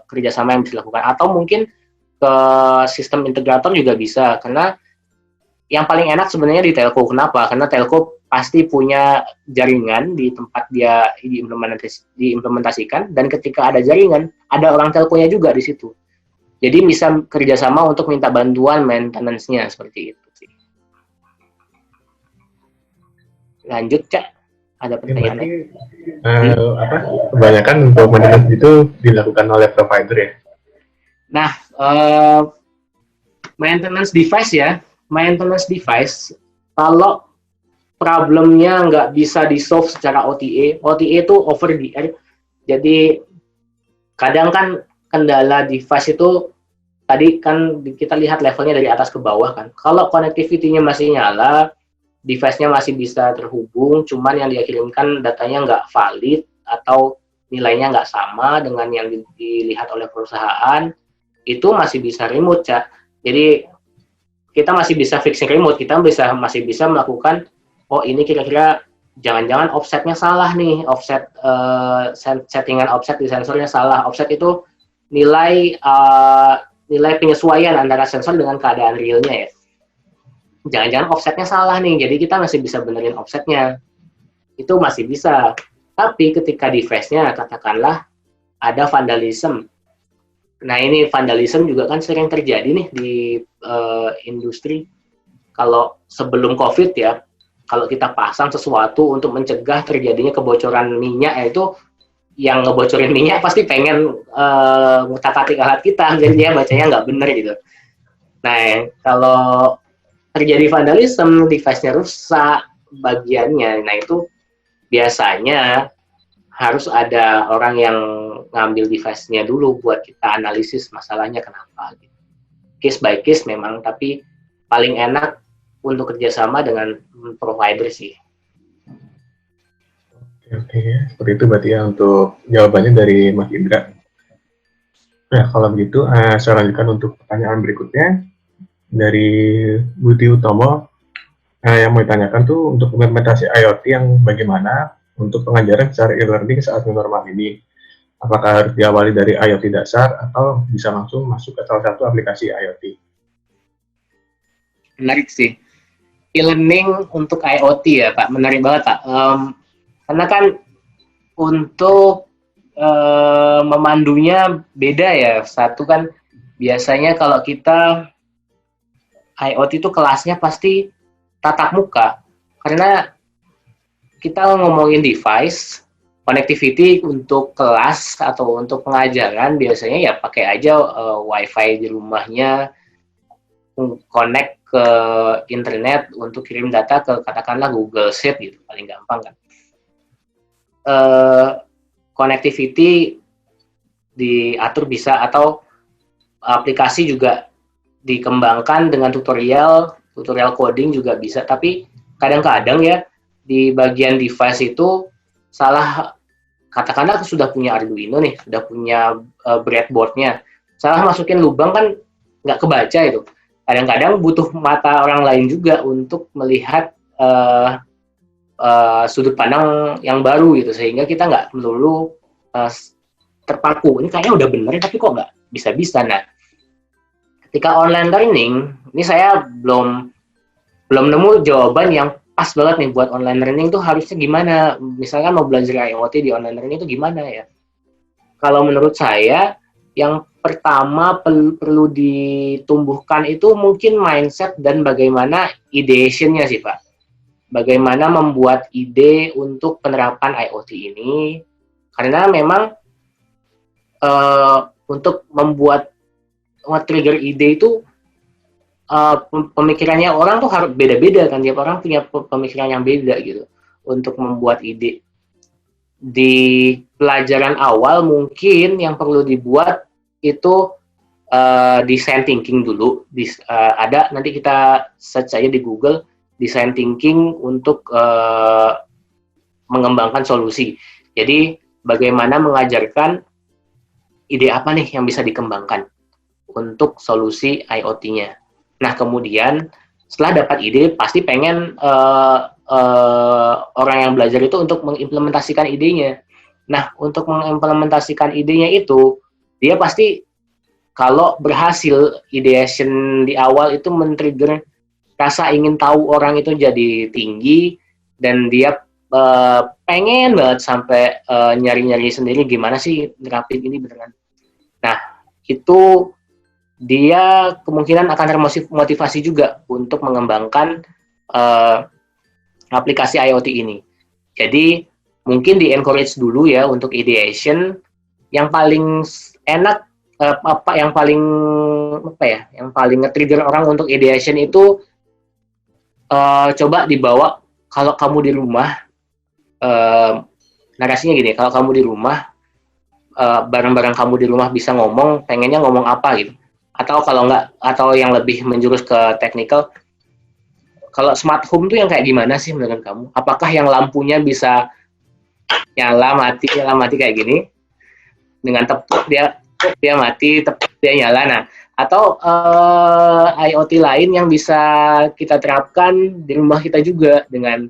kerjasama yang bisa dilakukan. Atau mungkin ke sistem integrator juga bisa. Karena yang paling enak sebenarnya di telco. Kenapa? Karena telco pasti punya jaringan di tempat dia diimplementasikan. Dan ketika ada jaringan, ada orang telkonya juga di situ. Jadi bisa kerjasama untuk minta bantuan maintenance-nya seperti itu sih. Lanjut, Cak. Ada pertanyaan? Kebanyakan untuk maintenance itu dilakukan oleh provider ya? Nah, maintenance device ya. Maintenance device, kalau problemnya nggak bisa di-solve secara OTA itu over the air. Jadi, kadang kan kendala device itu tadi kan kita lihat levelnya dari atas ke bawah kan. Kalau connectivity-nya masih nyala, device-nya masih bisa terhubung, cuman yang dia kirimkan datanya nggak valid atau nilainya nggak sama dengan yang dilihat oleh perusahaan, itu masih bisa remote, Cak. Jadi kita masih bisa fixing remote, kita masih bisa melakukan, oh ini kira-kira jangan-jangan offsetnya salah nih, settingan offset di sensornya salah. Offset itu nilai penyesuaian antara sensor dengan keadaan realnya ya. Jangan-jangan offsetnya salah nih, jadi kita masih bisa benerin offsetnya. Itu masih bisa. Tapi ketika device-nya katakanlah ada vandalism. Nah, ini vandalism juga kan sering terjadi nih di industri. Kalau sebelum COVID ya, kalau kita pasang sesuatu untuk mencegah terjadinya kebocoran minyak, yaitu yang ngebocorin minyak pasti pengen ngutak-atik alat kita, jadi dia bacanya nggak bener gitu. Nah, kalau terjadi vandalism, device-nya rusak bagiannya, nah itu biasanya harus ada orang yang ngambil device-nya dulu buat kita analisis masalahnya kenapa. Gitu. Case by case memang, tapi paling enak untuk kerjasama dengan provider sih. Oke, seperti itu berarti ya untuk jawabannya dari Mas Indra. Nah, kalau begitu saya lanjutkan untuk pertanyaan berikutnya dari Budi Utomo. Yang mau ditanyakan tuh untuk implementasi IoT yang bagaimana untuk pengajaran secara e-learning saat new normal ini. Apakah harus diawali dari IoT dasar atau bisa langsung masuk ke salah satu aplikasi IoT? Menarik sih. E-learning untuk IoT ya, Pak. Menarik banget, Pak. Karena kan untuk memandunya beda ya. Satu kan biasanya kalau kita IoT itu kelasnya pasti tatap muka. Karena kita ngomongin device, connectivity untuk kelas atau untuk pengajaran biasanya ya pakai aja WiFi di rumahnya, connect ke internet untuk kirim data ke katakanlah Google Sheet gitu, paling gampang kan. Connectivity diatur bisa, atau aplikasi juga dikembangkan dengan tutorial coding juga bisa. Tapi kadang-kadang ya di bagian device itu salah, katakanlah sudah punya Arduino nih, sudah punya breadboard-nya, salah masukin lubang kan nggak kebaca itu. Kadang-kadang butuh mata orang lain juga untuk melihat sudut pandang yang baru gitu, sehingga kita nggak melulu terpaku, ini kayaknya udah bener tapi kok nggak bisa-bisa. Nah, ketika online learning, ini saya belum nemu jawaban yang pas banget nih buat online learning tuh harusnya gimana. Misalkan mau belajar IoT di online learning itu gimana ya? Kalau menurut saya, yang pertama perlu ditumbuhkan itu mungkin mindset dan bagaimana ideation-nya sih, Pak. Bagaimana membuat ide untuk penerapan IoT ini, karena memang untuk membuat trigger ide itu pemikirannya orang tuh harus beda-beda kan, tiap orang punya pemikiran yang beda gitu untuk membuat ide. Di pelajaran awal mungkin yang perlu dibuat itu design thinking dulu. Ada nanti kita search aja di Google design thinking untuk mengembangkan solusi. Jadi bagaimana mengajarkan ide apa nih yang bisa dikembangkan untuk solusi IoT-nya. Nah, kemudian setelah dapat ide, pasti pengen orang yang belajar itu untuk mengimplementasikan idenya. Nah, untuk mengimplementasikan idenya itu, dia pasti kalau berhasil ideation di awal itu men-trigger rasa ingin tahu orang itu jadi tinggi, dan dia pengen banget sampai nyari-nyari sendiri gimana sih nerapin ini beneran. Nah, itu dia kemungkinan akan termotivasi juga untuk mengembangkan aplikasi IoT ini. Jadi mungkin di-encourage dulu ya untuk ideation. Yang paling enak yang paling nge-trigger orang untuk ideation itu coba dibawa kalau kamu di rumah, narasinya gini, kalau kamu di rumah, barang-barang kamu di rumah bisa ngomong, pengennya ngomong apa gitu. Atau kalau enggak, atau yang lebih menjurus ke teknikal, kalau smart home tuh yang kayak gimana sih menurut kamu? Apakah yang lampunya bisa nyala mati kayak gini? Dengan tepat dia mati, tepat dia nyala. Nah, atau IoT lain yang bisa kita terapkan di rumah kita juga, dengan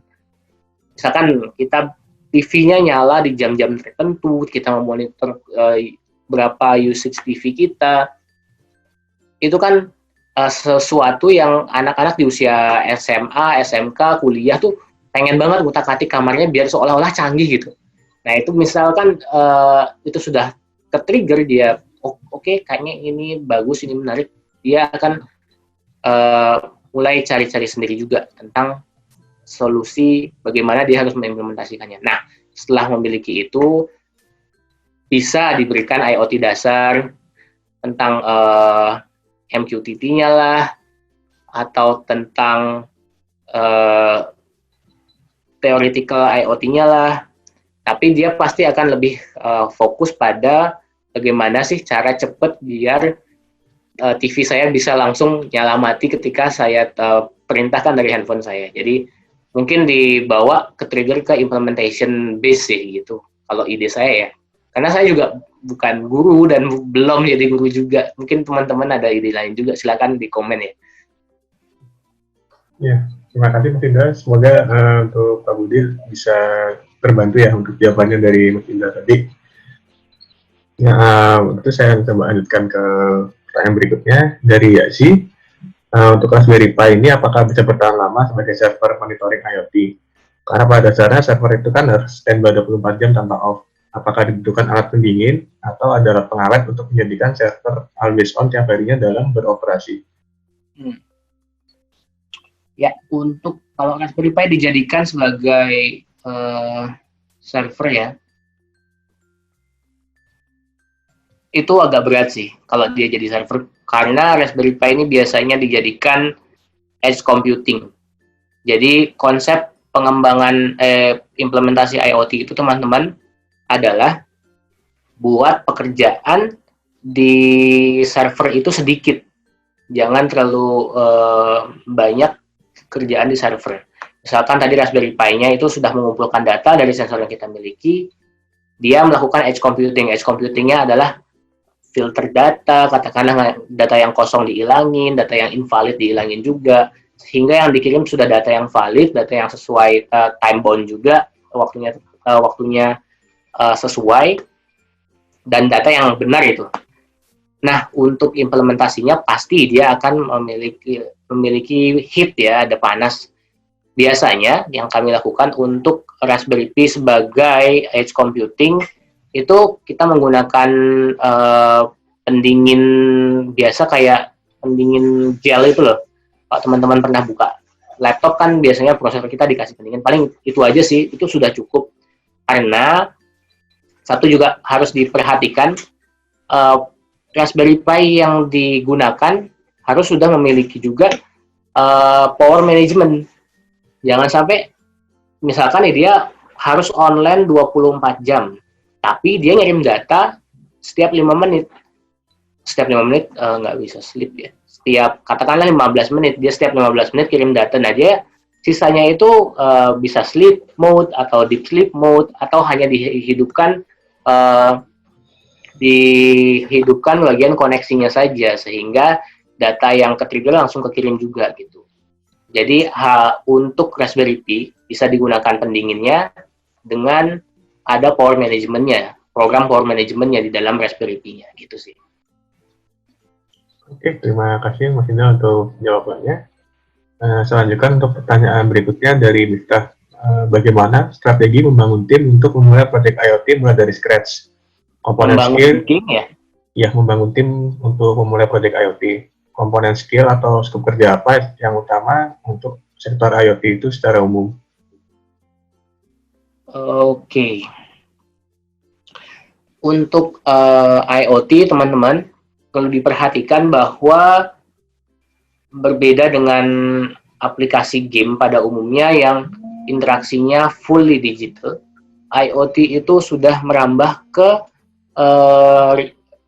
misalkan kita TV-nya nyala di jam-jam tertentu, kita memonitor berapa usage TV kita. Itu kan sesuatu yang anak-anak di usia SMA, SMK, kuliah tuh pengen banget ngutak-atik kamarnya biar seolah-olah canggih gitu. Nah, itu misalkan itu sudah ke-trigger dia, oke, kayaknya ini bagus, ini menarik, dia akan mulai cari-cari sendiri juga tentang solusi bagaimana dia harus mengimplementasikannya. Nah, setelah memiliki itu, bisa diberikan IoT dasar tentang MQTT-nya lah, atau tentang theoretical IoT-nya lah. Tapi dia pasti akan lebih fokus pada bagaimana sih cara cepat biar TV saya bisa langsung nyala mati ketika saya perintahkan dari handphone saya. Jadi mungkin dibawa ke trigger ke implementation base sih gitu, kalau ide saya ya. Karena saya juga bukan guru dan belum jadi guru juga. Mungkin teman-teman ada ide lain juga, silakan di komen ya. Ya, terima kasih Mas Indra. Semoga untuk Pak Budi bisa terbantu ya untuk jawabannya dari Mas Indra tadi. Ya, itu saya coba lanjutkan ke pertanyaan berikutnya dari Yasi. Untuk Raspberry Pi ini apakah bisa bertahan lama sebagai server monitoring IoT? Karena pada dasarnya server itu kan harus standby 24 jam tanpa off. Apakah dibutuhkan alat pendingin atau ada alat pengawet untuk menjadikan server always on tiap harinya dalam beroperasi? Ya, untuk kalau Raspberry Pi dijadikan sebagai server ya, itu agak berat sih kalau dia jadi server, karena Raspberry Pi ini biasanya dijadikan edge computing. Jadi konsep pengembangan implementasi IoT itu teman-teman adalah buat pekerjaan di server itu sedikit, jangan terlalu banyak kerjaan di server. Misalkan tadi Raspberry Pi-nya itu sudah mengumpulkan data dari sensor yang kita miliki, dia melakukan edge computing. Edge computing-nya adalah filter data, katakanlah data yang kosong dihilangin, data yang invalid dihilangin juga, sehingga yang dikirim sudah data yang valid, data yang sesuai time bound juga, waktunya sesuai, dan data yang benar itu. Nah, untuk implementasinya pasti dia akan memiliki heat ya, ada panas. Biasanya yang kami lakukan untuk Raspberry Pi sebagai edge computing itu kita menggunakan pendingin biasa kayak pendingin gel itu loh. Kalau teman-teman pernah buka laptop kan biasanya prosesor kita dikasih pendingin. Paling itu aja sih, itu sudah cukup. Karena satu juga harus diperhatikan, Raspberry Pi yang digunakan harus sudah memiliki juga power management. Jangan sampai misalkan dia harus online 24 jam, tapi dia ngirim data setiap 5 menit. Setiap 5 menit nggak bisa sleep ya. Setiap katakanlah 15 menit, dia setiap 15 menit kirim data. Nah, dia sisanya itu bisa sleep mode atau deep sleep mode atau hanya dihidupkan bagian koneksinya saja sehingga data yang ke-trigger langsung kekirim juga gitu. Jadi untuk Raspberry Pi bisa digunakan pendinginnya dengan ada power managementnya, program power managementnya di dalam Raspberry Pi-nya gitu sih. Oke, terima kasih Mas Indra untuk jawabannya. Selanjutnya untuk pertanyaan berikutnya dari Miftah. Bagaimana strategi membangun tim untuk memulai proyek IoT mulai dari scratch? Komponen skill, ya membangun tim untuk memulai proyek IoT. Komponen skill atau skop kerja apa yang utama untuk sektor IoT itu secara umum? Oke. Untuk IoT teman-teman perlu diperhatikan bahwa berbeda dengan aplikasi game pada umumnya yang interaksinya fully digital, IoT itu sudah merambah ke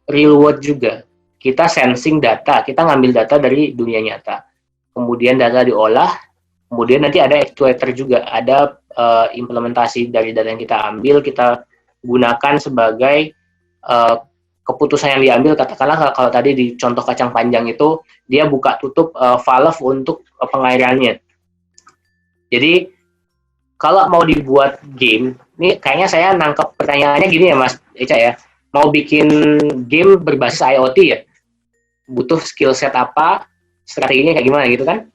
real world juga. Kita sensing data, kita ngambil data dari dunia nyata. Kemudian data diolah, kemudian nanti ada actuator juga, ada implementasi dari data yang kita ambil, kita gunakan sebagai keputusan yang diambil. Katakanlah kalau tadi di contoh kacang panjang itu, dia buka tutup valve untuk pengairannya. Jadi, kalau mau dibuat game, ini kayaknya saya nangkep pertanyaannya gini ya Mas Eca ya, mau bikin game berbasis IoT ya, butuh skill set apa, strateginya kayak gimana gitu kan?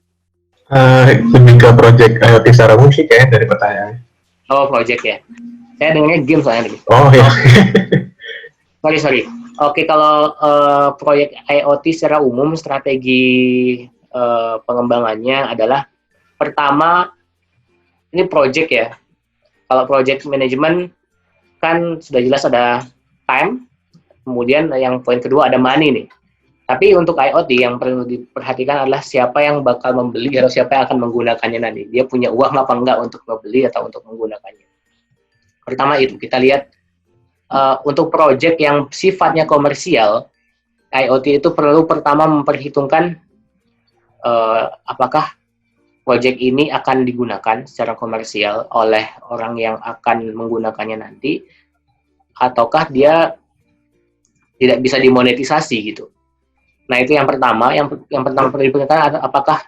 Lebih ke project IoT secara umum sih kayaknya dari pertanyaannya. Oh, project ya. Saya dengarnya game soalnya nih. Oh ya. Sorry. Oke, kalau proyek IoT secara umum, strategi pengembangannya adalah pertama, ini project ya. Kalau project management kan sudah jelas ada time, kemudian yang poin kedua ada money nih. Tapi untuk IoT yang perlu diperhatikan adalah siapa yang bakal membeli atau siapa yang akan menggunakannya nanti. Dia punya uang apa enggak untuk membeli atau untuk menggunakannya. Pertama itu, kita lihat untuk project yang sifatnya komersial, IoT itu perlu pertama memperhitungkan apakah project ini akan digunakan secara komersial oleh orang yang akan menggunakannya nanti, ataukah dia tidak bisa dimonetisasi gitu. Nah, itu yang pertama. Yang pertama perlu diperhatikan apakah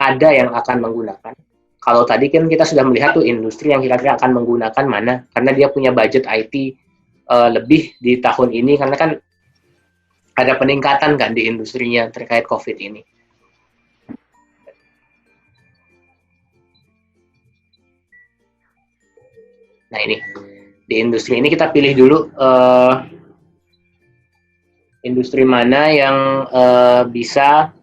ada yang akan menggunakan. Kalau tadi kan kita sudah melihat tuh industri yang kira-kira akan menggunakan mana, karena dia punya budget IT lebih di tahun ini, karena kan ada peningkatan kan di industrinya terkait COVID ini. Nah, ini di industri ini kita pilih dulu industri mana yang bisa.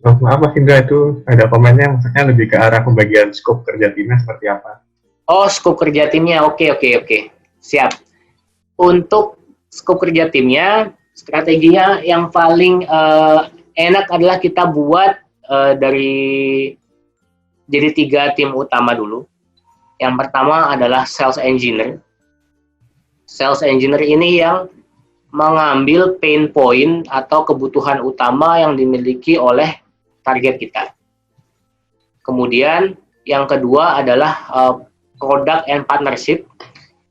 Maaf Mas Indra, itu ada komennya maksudnya lebih ke arah pembagian skop kerja timnya seperti apa? Oh, skop kerja timnya, oke. Siap. Untuk skop kerja timnya, strateginya yang paling enak adalah kita buat jadi 3 tim utama dulu. Yang pertama adalah sales engineer. Sales engineer ini yang mengambil pain point atau kebutuhan utama yang dimiliki oleh target kita. Kemudian yang kedua adalah product and partnership.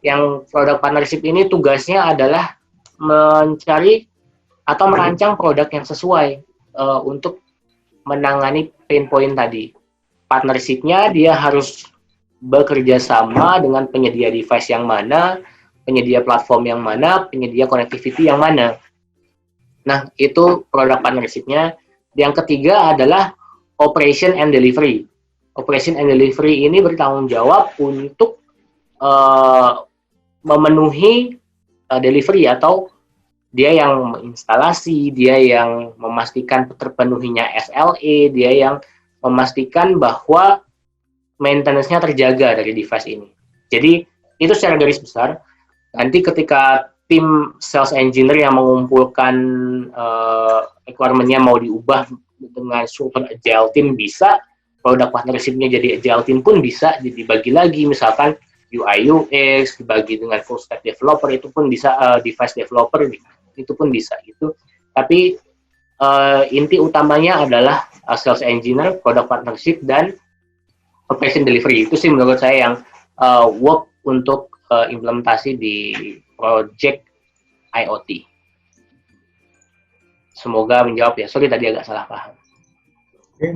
Yang product partnership ini tugasnya adalah mencari atau merancang produk yang sesuai untuk menangani pain point tadi. Partnership-nya dia harus bekerja sama dengan penyedia device yang mana, penyedia platform yang mana, penyedia connectivity yang mana. Nah, itu product partnership-nya. Yang ketiga adalah operation and delivery. Operation and delivery ini bertanggung jawab untuk memenuhi delivery, atau dia yang menginstalasi, dia yang memastikan terpenuhinya SLA, dia yang memastikan bahwa maintenance-nya terjaga dari device ini. Jadi itu secara garis besar. Nanti ketika tim sales engineer yang mengumpulkan requirement-nya mau diubah dengan super agile team bisa, product partnership-nya jadi agile team pun bisa dibagi lagi, misalkan UI UX dibagi dengan full stack developer, itu pun bisa, device developer itu pun bisa gitu. Tapi inti utamanya adalah sales engineer, product partnership, dan operation delivery. Itu sih menurut saya yang work untuk implementasi di project IoT. Semoga menjawab ya. Sorry tadi agak salah paham. Oke,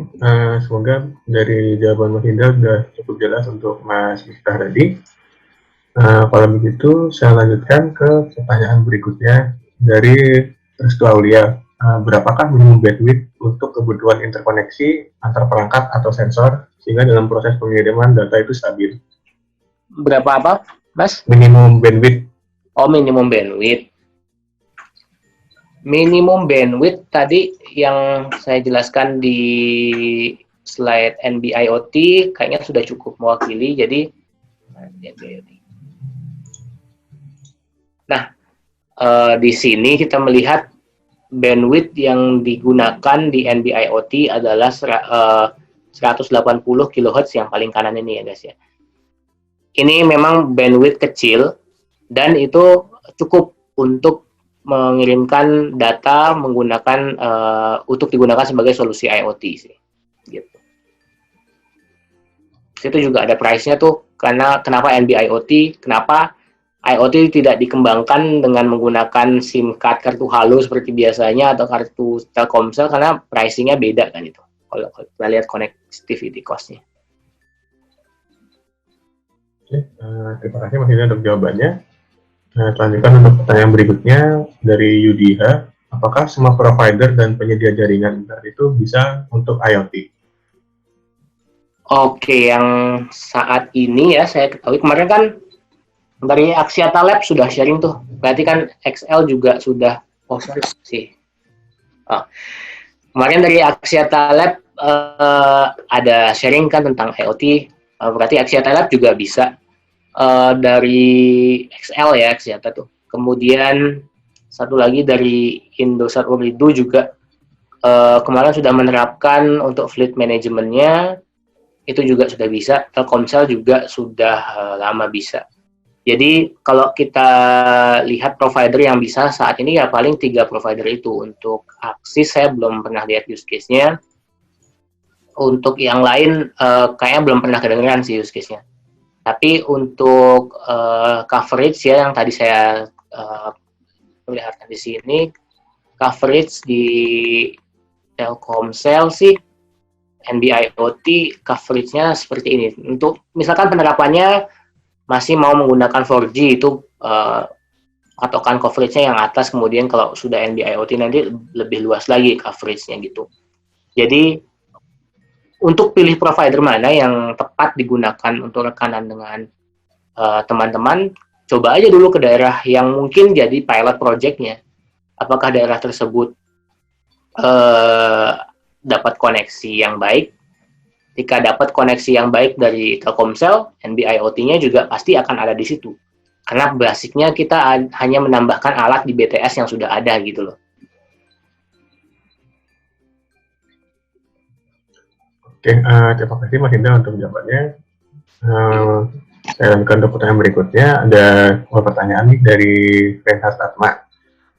semoga dari jawaban Mas Indra sudah cukup jelas untuk Mas Miftah tadi. Kalau begitu, saya lanjutkan ke pertanyaan berikutnya dari Restu Aulia. Berapakah minimum bandwidth untuk kebutuhan interkoneksi antar perangkat atau sensor sehingga dalam proses pengiriman data itu stabil? Berapa apa, Mas? Minimum bandwidth. Oh, minimum bandwidth. Minimum bandwidth tadi yang saya jelaskan di slide NB-IoT kayaknya sudah cukup mewakili. Jadi, nah, di sini kita melihat bandwidth yang digunakan di NB-IoT adalah 180 kHz yang paling kanan ini ya guys ya. Ini memang bandwidth kecil dan itu cukup untuk mengirimkan data menggunakan untuk digunakan sebagai solusi IoT sih. Gitu. Itu juga ada price-nya tuh, karena kenapa NB-IoT, kenapa IoT tidak dikembangkan dengan menggunakan SIM card kartu halo seperti biasanya atau kartu Telkomsel, karena pricing-nya beda kan itu. Kalau kita lihat connectivity cost-nya. Oke, terima kasih Mas Indra untuk jawabannya. Selanjutnya untuk pertanyaan berikutnya dari Yudiha. Apakah semua provider dan penyedia jaringan internet itu bisa untuk IoT? Oke, yang saat ini ya saya ketahui, kemarin kan dari Axiata Lab sudah sharing tuh. Berarti kan XL juga sudah sih. Kemarin dari Axiata Lab ada sharing kan tentang IoT. Berarti Axiata Lab juga bisa. Dari XL ya, Axiata tuh. Kemudian satu lagi dari Indosat Ooredoo juga kemarin sudah menerapkan untuk fleet manajemennya, itu juga sudah bisa. Telkomsel juga sudah lama bisa. Jadi kalau kita lihat provider yang bisa saat ini ya paling 3 provider itu. Untuk Axis saya belum pernah lihat use case-nya. Untuk yang lain kayaknya belum pernah kedengeran sih use case-nya. Tapi untuk coverage ya yang tadi saya perlihatkan di sini, coverage di Telkomsel sih NB-IoT coverage-nya seperti ini. Untuk misalkan penerapannya masih mau menggunakan 4G itu patokan coverage-nya yang atas, kemudian kalau sudah NB-IoT nanti lebih luas lagi coverage-nya gitu. Jadi untuk pilih provider mana yang tepat digunakan untuk rekanan dengan teman-teman, coba aja dulu ke daerah yang mungkin jadi pilot project-nya. Apakah daerah tersebut dapat koneksi yang baik? Jika dapat koneksi yang baik dari Telkomsel, NB-IoT-nya juga pasti akan ada di situ. Karena basicnya kita hanya menambahkan alat di BTS yang sudah ada gitu loh. Oke, terima kasih Mas Indra untuk jawabannya. Saya lanjutkan untuk pertanyaan berikutnya. Ada dua pertanyaan nih dari Renhard Atma.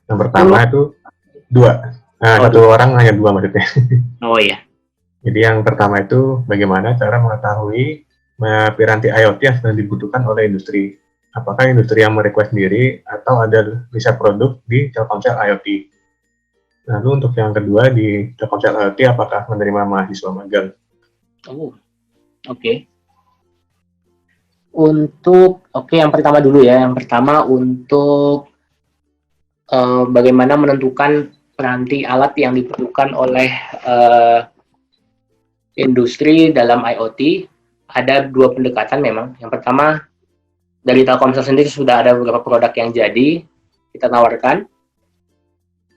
Yang pertama itu dua. Satu orang hanya dua maksudnya. Oh iya. Jadi yang pertama itu bagaimana cara mengetahui piranti IoT yang sedang dibutuhkan oleh industri. Apakah industri yang merequest sendiri atau ada riset produk di Telkomsel IoT. Lalu untuk yang kedua di Telkomsel IoT apakah menerima mahasiswa magang? Oh, oke. Yang pertama dulu ya. Yang pertama untuk bagaimana menentukan peranti alat yang diperlukan oleh industri dalam IoT. Ada dua pendekatan memang. Yang pertama, dari Telkomsel sendiri sudah ada beberapa produk yang jadi kita tawarkan.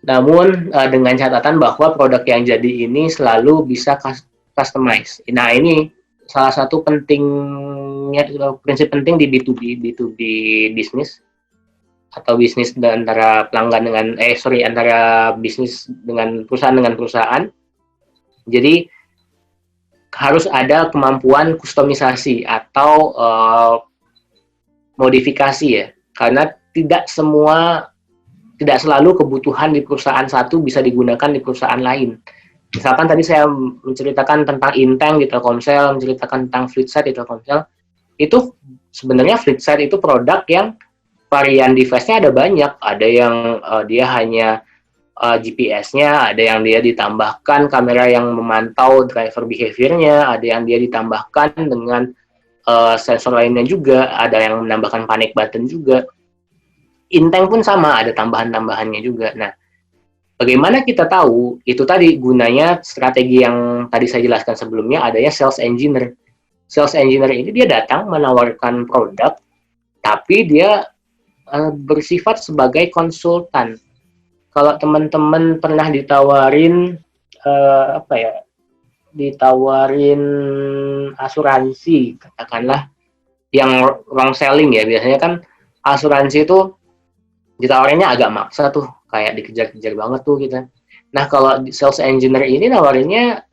Namun dengan catatan bahwa produk yang jadi ini selalu bisa customize. Nah, ini salah satu pentingnya, prinsip penting di B2B bisnis, atau bisnis antara pelanggan dengan antara bisnis dengan perusahaan. Jadi harus ada kemampuan kustomisasi atau modifikasi ya, karena tidak selalu kebutuhan di perusahaan satu bisa digunakan di perusahaan lain. Misalkan tadi saya menceritakan tentang Inteng di Telkomsel, menceritakan tentang FleetSight di Telkomsel, itu sebenarnya FleetSight itu produk yang varian device-nya ada banyak. Ada yang dia hanya GPS-nya, ada yang dia ditambahkan kamera yang memantau driver behavior-nya, ada yang dia ditambahkan dengan sensor lainnya juga, ada yang menambahkan panic button juga. Inteng pun sama, ada tambahan-tambahannya juga. Nah, bagaimana kita tahu? Itu tadi gunanya strategi yang tadi saya jelaskan sebelumnya, adanya sales engineer. Sales engineer ini dia datang menawarkan produk, tapi dia bersifat sebagai konsultan. Kalau teman-teman pernah ditawarin ditawarin asuransi, katakanlah yang wrong selling ya, biasanya kan asuransi itu ditawarinnya agak maksa tuh, kayak dikejar-kejar banget tuh kita. Nah, kalau sales engineer ini nawarinnya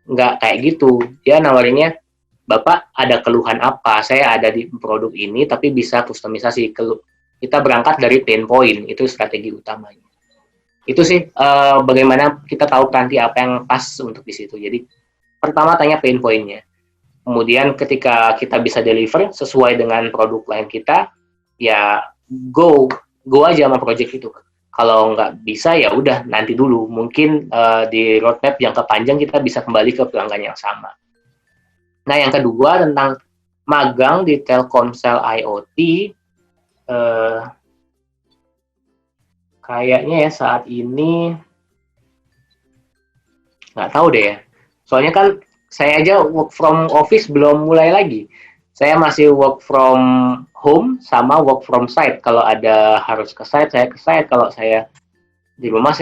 nggak kayak gitu. Dia nawarinnya, Bapak ada keluhan apa? Saya ada di produk ini, tapi bisa kustomisasi. Kita berangkat dari pain point, itu strategi utamanya. Itu sih bagaimana kita tahu peranti apa yang pas untuk di situ. Jadi pertama tanya pain point-nya. Kemudian ketika kita bisa deliver sesuai dengan produk lain kita, ya go aja sama project itu. Kalau nggak bisa ya udah nanti dulu. Mungkin di roadmap jangka panjang kita bisa kembali ke pelanggan yang sama. Nah, yang kedua tentang magang di Telkomsel IoT, kayaknya ya saat ini nggak tahu deh ya. Soalnya kan saya aja work from office belum mulai lagi. Saya masih work from home sama work from site. Kalau ada harus ke site, saya ke site. Kalau saya di rumah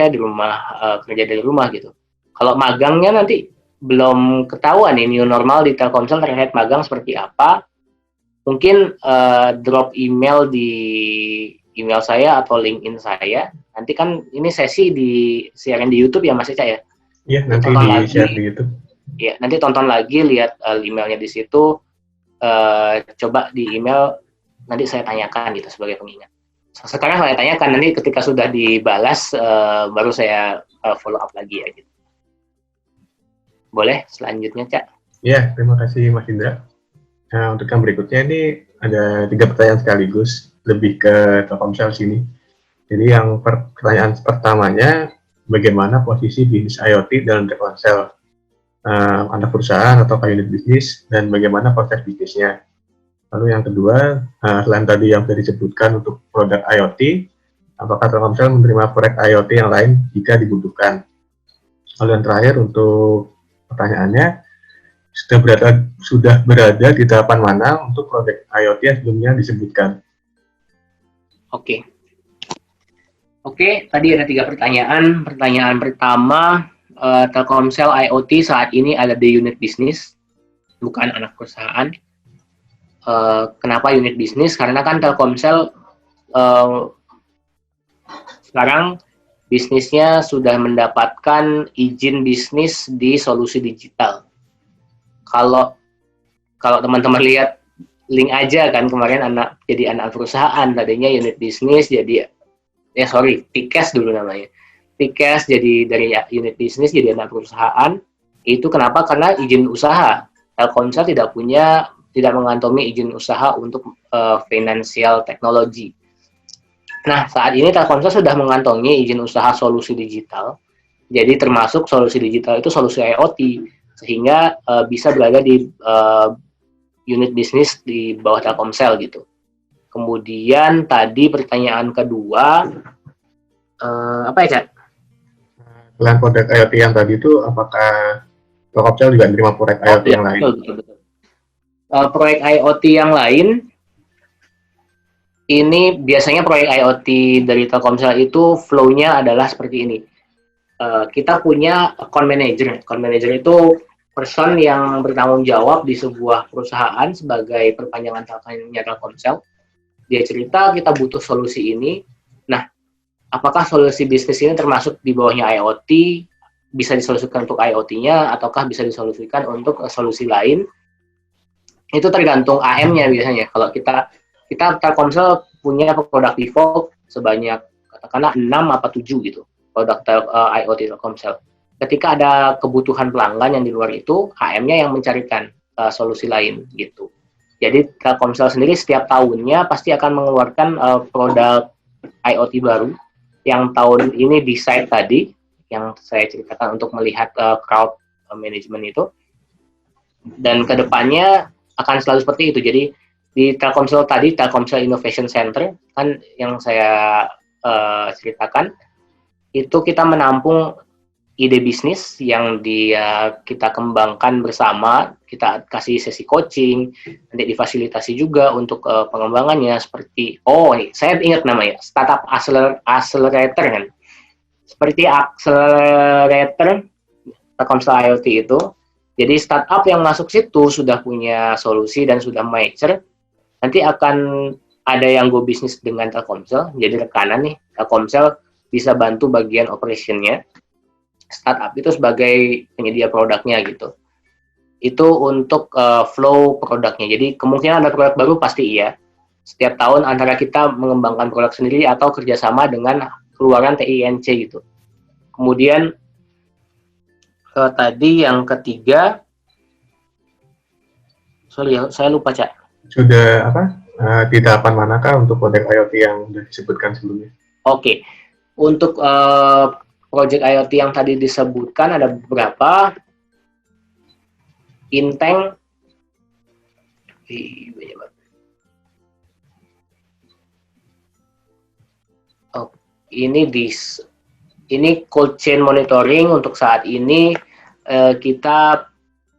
kerja dari rumah gitu. Kalau magangnya nanti belum ketahuan nih new normal di Telkomsel terkait magang seperti apa. Mungkin drop email di email saya atau LinkedIn saya. Nanti kan ini sesi siaran di YouTube ya Mas Ica ya? Iya, nanti di-share di YouTube. Iya, nanti tonton lagi, lihat emailnya di situ. Coba di email, nanti saya tanyakan gitu sebagai pengingat. Sekarang saya tanyakan, nanti ketika sudah dibalas, baru saya follow up lagi ya gitu. Boleh selanjutnya, Cak? Iya, terima kasih Mas Indra. Nah, untuk yang berikutnya ini ada 3 pertanyaan sekaligus, lebih ke Telkomsel sini. Jadi yang pertanyaan pertamanya, bagaimana posisi bisnis IoT dalam Telkomsel? Anak perusahaan atau unit bisnis, dan bagaimana proses bisnisnya? Lalu yang kedua, selain tadi yang sudah disebutkan untuk produk IoT, apakah Telkomsel menerima proyek IoT yang lain jika dibutuhkan? Lalu yang terakhir untuk pertanyaannya, sudah berada di tahapan mana untuk proyek IoT yang sebelumnya disebutkan? Oke, tadi ada 3 pertanyaan. Pertanyaan pertama, Telkomsel IoT saat ini ada di unit bisnis, bukan anak perusahaan. Kenapa unit bisnis? Karena kan Telkomsel sekarang bisnisnya sudah mendapatkan izin bisnis di solusi digital. Kalau teman-teman lihat link aja kan kemarin jadi anak perusahaan, tadinya unit bisnis jadi T-Cash dulu namanya. T-Cash jadi dari unit bisnis jadi anak perusahaan. Itu kenapa? Karena izin usaha. Telkomsel tidak mengantongi izin usaha untuk financial technology. Nah, saat ini Telkomsel sudah mengantongi izin usaha solusi digital. Jadi termasuk solusi digital itu solusi IoT, sehingga bisa berada di unit bisnis di bawah Telkomsel gitu. Kemudian tadi pertanyaan kedua, Apa ya, Cak? Selain produk IoT yang tadi itu, apakah Telkomsel juga menerima proyek Oh IoT iya, yang lain? betul, betul, betul. Proyek IoT yang lain, ini biasanya proyek IoT dari Telkomsel itu flow-nya adalah seperti ini. Kita punya account manager. Account manager itu person yang bertanggung jawab di sebuah perusahaan sebagai perpanjangan tangannya Telkomsel. Dia cerita kita butuh solusi ini. Nah, apakah solusi bisnis ini termasuk di bawahnya IoT, bisa disolusikan untuk IoT-nya, ataukah bisa disolusikan untuk solusi lain? Itu tergantung AM-nya biasanya. Kalau kita Telkomsel punya produk default sebanyak katakanlah 6 apa 7 gitu, produk IoT Telkomsel. Ketika ada kebutuhan pelanggan yang di luar itu, AM-nya yang mencarikan solusi lain gitu. Jadi Telkomsel sendiri setiap tahunnya pasti akan mengeluarkan produk IoT baru yang tahun ini di site tadi yang saya ceritakan untuk melihat crowd management itu, dan kedepannya akan selalu seperti itu. Jadi di Telkomsel tadi, Telkomsel Innovation Center kan yang saya ceritakan, itu kita menampung ide bisnis yang kita kembangkan bersama, kita kasih sesi coaching, nanti difasilitasi juga untuk pengembangannya seperti, saya ingat namanya, Startup Accelerator kan. Seperti accelerator Telkomsel IoT itu. Jadi startup yang masuk situ sudah punya solusi dan sudah mature, nanti akan ada yang go bisnis dengan Telkomsel, jadi rekanan nih, Telkomsel bisa bantu bagian operationnya, startup itu sebagai penyedia produknya gitu. Itu untuk flow produknya. Jadi kemungkinan ada produk baru pasti iya. Setiap tahun antara kita mengembangkan produk sendiri atau kerjasama dengan keluaran TINC gitu. Kemudian tadi yang ketiga, sorry saya lupa, Cak. Sudah di tahapan manakah untuk produk IoT yang sudah disebutkan sebelumnya? Oke. Untuk project IoT yang tadi disebutkan ada beberapa. Inteng, ini cold chain monitoring untuk saat ini kita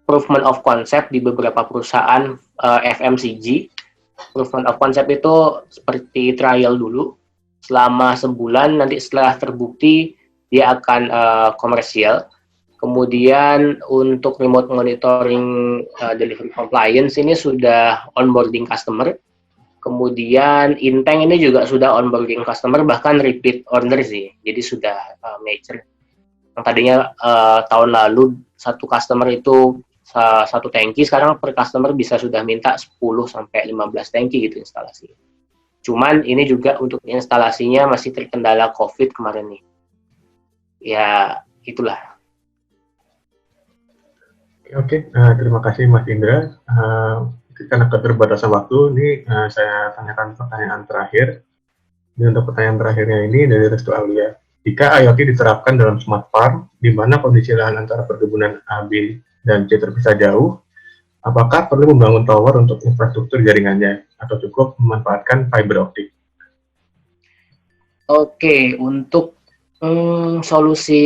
improvement of concept di beberapa perusahaan FMCG. Improvement of concept itu seperti trial dulu selama sebulan, nanti setelah terbukti dia akan komersial. Kemudian untuk remote monitoring delivery compliance ini sudah onboarding customer. Kemudian Inteng ini juga sudah onboarding customer, bahkan repeat order sih. Jadi sudah mature. Yang tadinya tahun lalu satu customer itu satu tangki, sekarang per customer bisa sudah minta 10 sampai 15 tangki gitu instalasi. Cuman ini juga untuk instalasinya masih terkendala COVID kemarin nih. Ya, itulah. Oke, terima kasih Mas Indra. Karena keterbatasan waktu, ini saya tanyakan pertanyaan terakhir. Dan untuk pertanyaan terakhirnya ini dari Restu Aulia. Jika IoT diterapkan dalam smart farm, di mana kondisi lahan antara perkebunan A, B, dan C terpisah jauh, apakah perlu membangun tower untuk infrastruktur jaringannya, atau cukup memanfaatkan fiber optik? Oke, untuk solusi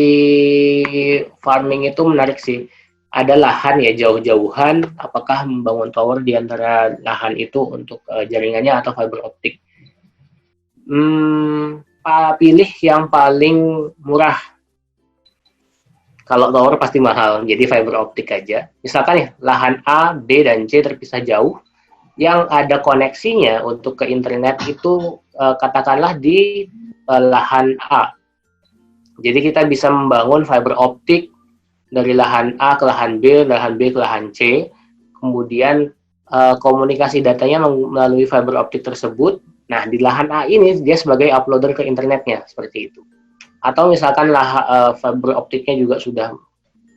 farming itu menarik sih. Ada lahan ya jauh-jauhan, apakah membangun tower di antara lahan itu untuk jaringannya atau fiber optik? Pilih yang paling murah. Kalau tower pasti mahal, jadi fiber optik aja. Misalkan ya, lahan A, B, dan C terpisah jauh, yang ada koneksinya untuk ke internet itu katakanlah di lahan A. Jadi kita bisa membangun fiber optik dari lahan A ke lahan B, lahan B ke lahan C, kemudian komunikasi datanya melalui fiber optik tersebut. Nah, di lahan A ini dia sebagai uploader ke internetnya, seperti itu. Atau misalkan fiber optiknya juga sudah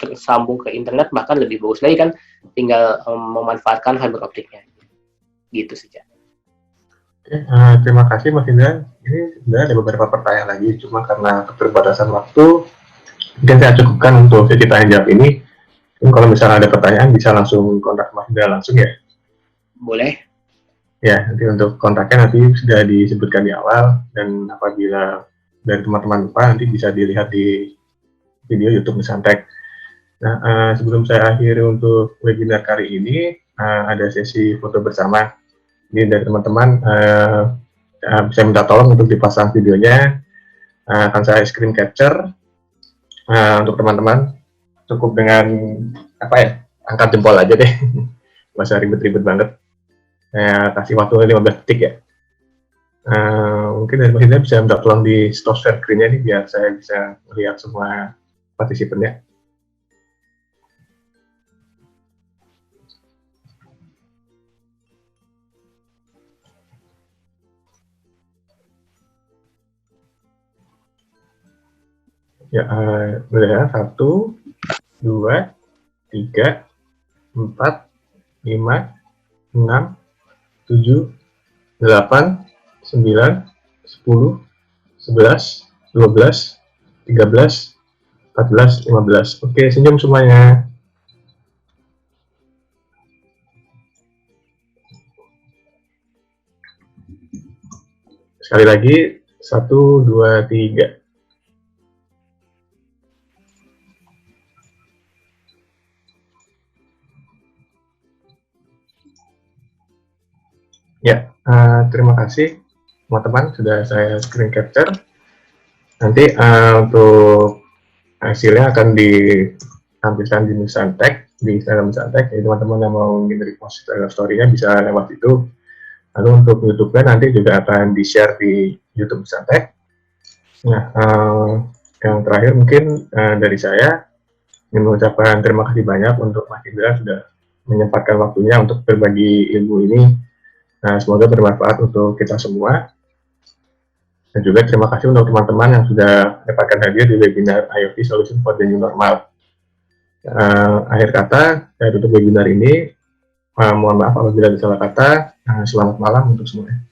tersambung ke internet, bahkan lebih bagus lagi kan, tinggal memanfaatkan fiber optiknya. Gitu saja. Oke, terima kasih Mas Indra. Ini sebenarnya ada beberapa pertanyaan lagi, cuma karena keterbatasan waktu, mungkin saya cukupkan untuk sesi tanya jawab ini. Kalau misalnya ada pertanyaan, bisa langsung kontak Mas Indra langsung ya? Boleh. Ya, nanti untuk kontaknya nanti sudah disebutkan di awal, dan apabila dari teman-teman lupa nanti bisa dilihat di video YouTube Nusantek. Nah, sebelum saya akhiri untuk webinar kali ini, ada sesi foto bersama. Ini dari teman-teman, saya minta tolong untuk dipasang videonya. Akan saya screen capture untuk teman-teman. Cukup dengan angkat jempol aja deh. Nggak usah ribet-ribet banget. Saya kasih waktu 15 detik ya. Mungkin dari Mas Indra bisa minta tolong di stop share screen-nya nih biar saya bisa melihat semua partisipannya. Ya, udah 1, 2, 3, 4, 5, 6, 7, 8, 9, 10, 11, 12, 13, 14, 15. Oke, senyum semuanya. Sekali lagi, 1, 2, 3. Ya, terima kasih teman-teman sudah saya screen capture. Nanti untuk hasilnya akan ditampilkan di Nusantek, di Instagram Nusantek. Jadi teman-teman yang mau ingin repost story-nya bisa lewat itu. Lalu untuk YouTube-nya nanti juga akan di-share di YouTube Nusantek. Nah, yang terakhir mungkin dari saya ingin mengucapkan terima kasih banyak untuk Mas Indra sudah menyempatkan waktunya untuk berbagi ilmu ini. Nah, semoga bermanfaat untuk kita semua. Dan juga terima kasih untuk teman-teman yang sudah mendapatkan hadiah di webinar IoT Solution for the New Normal. Akhir kata, saya tutup webinar ini. Mohon maaf apabila ada salah kata. Selamat malam untuk semuanya.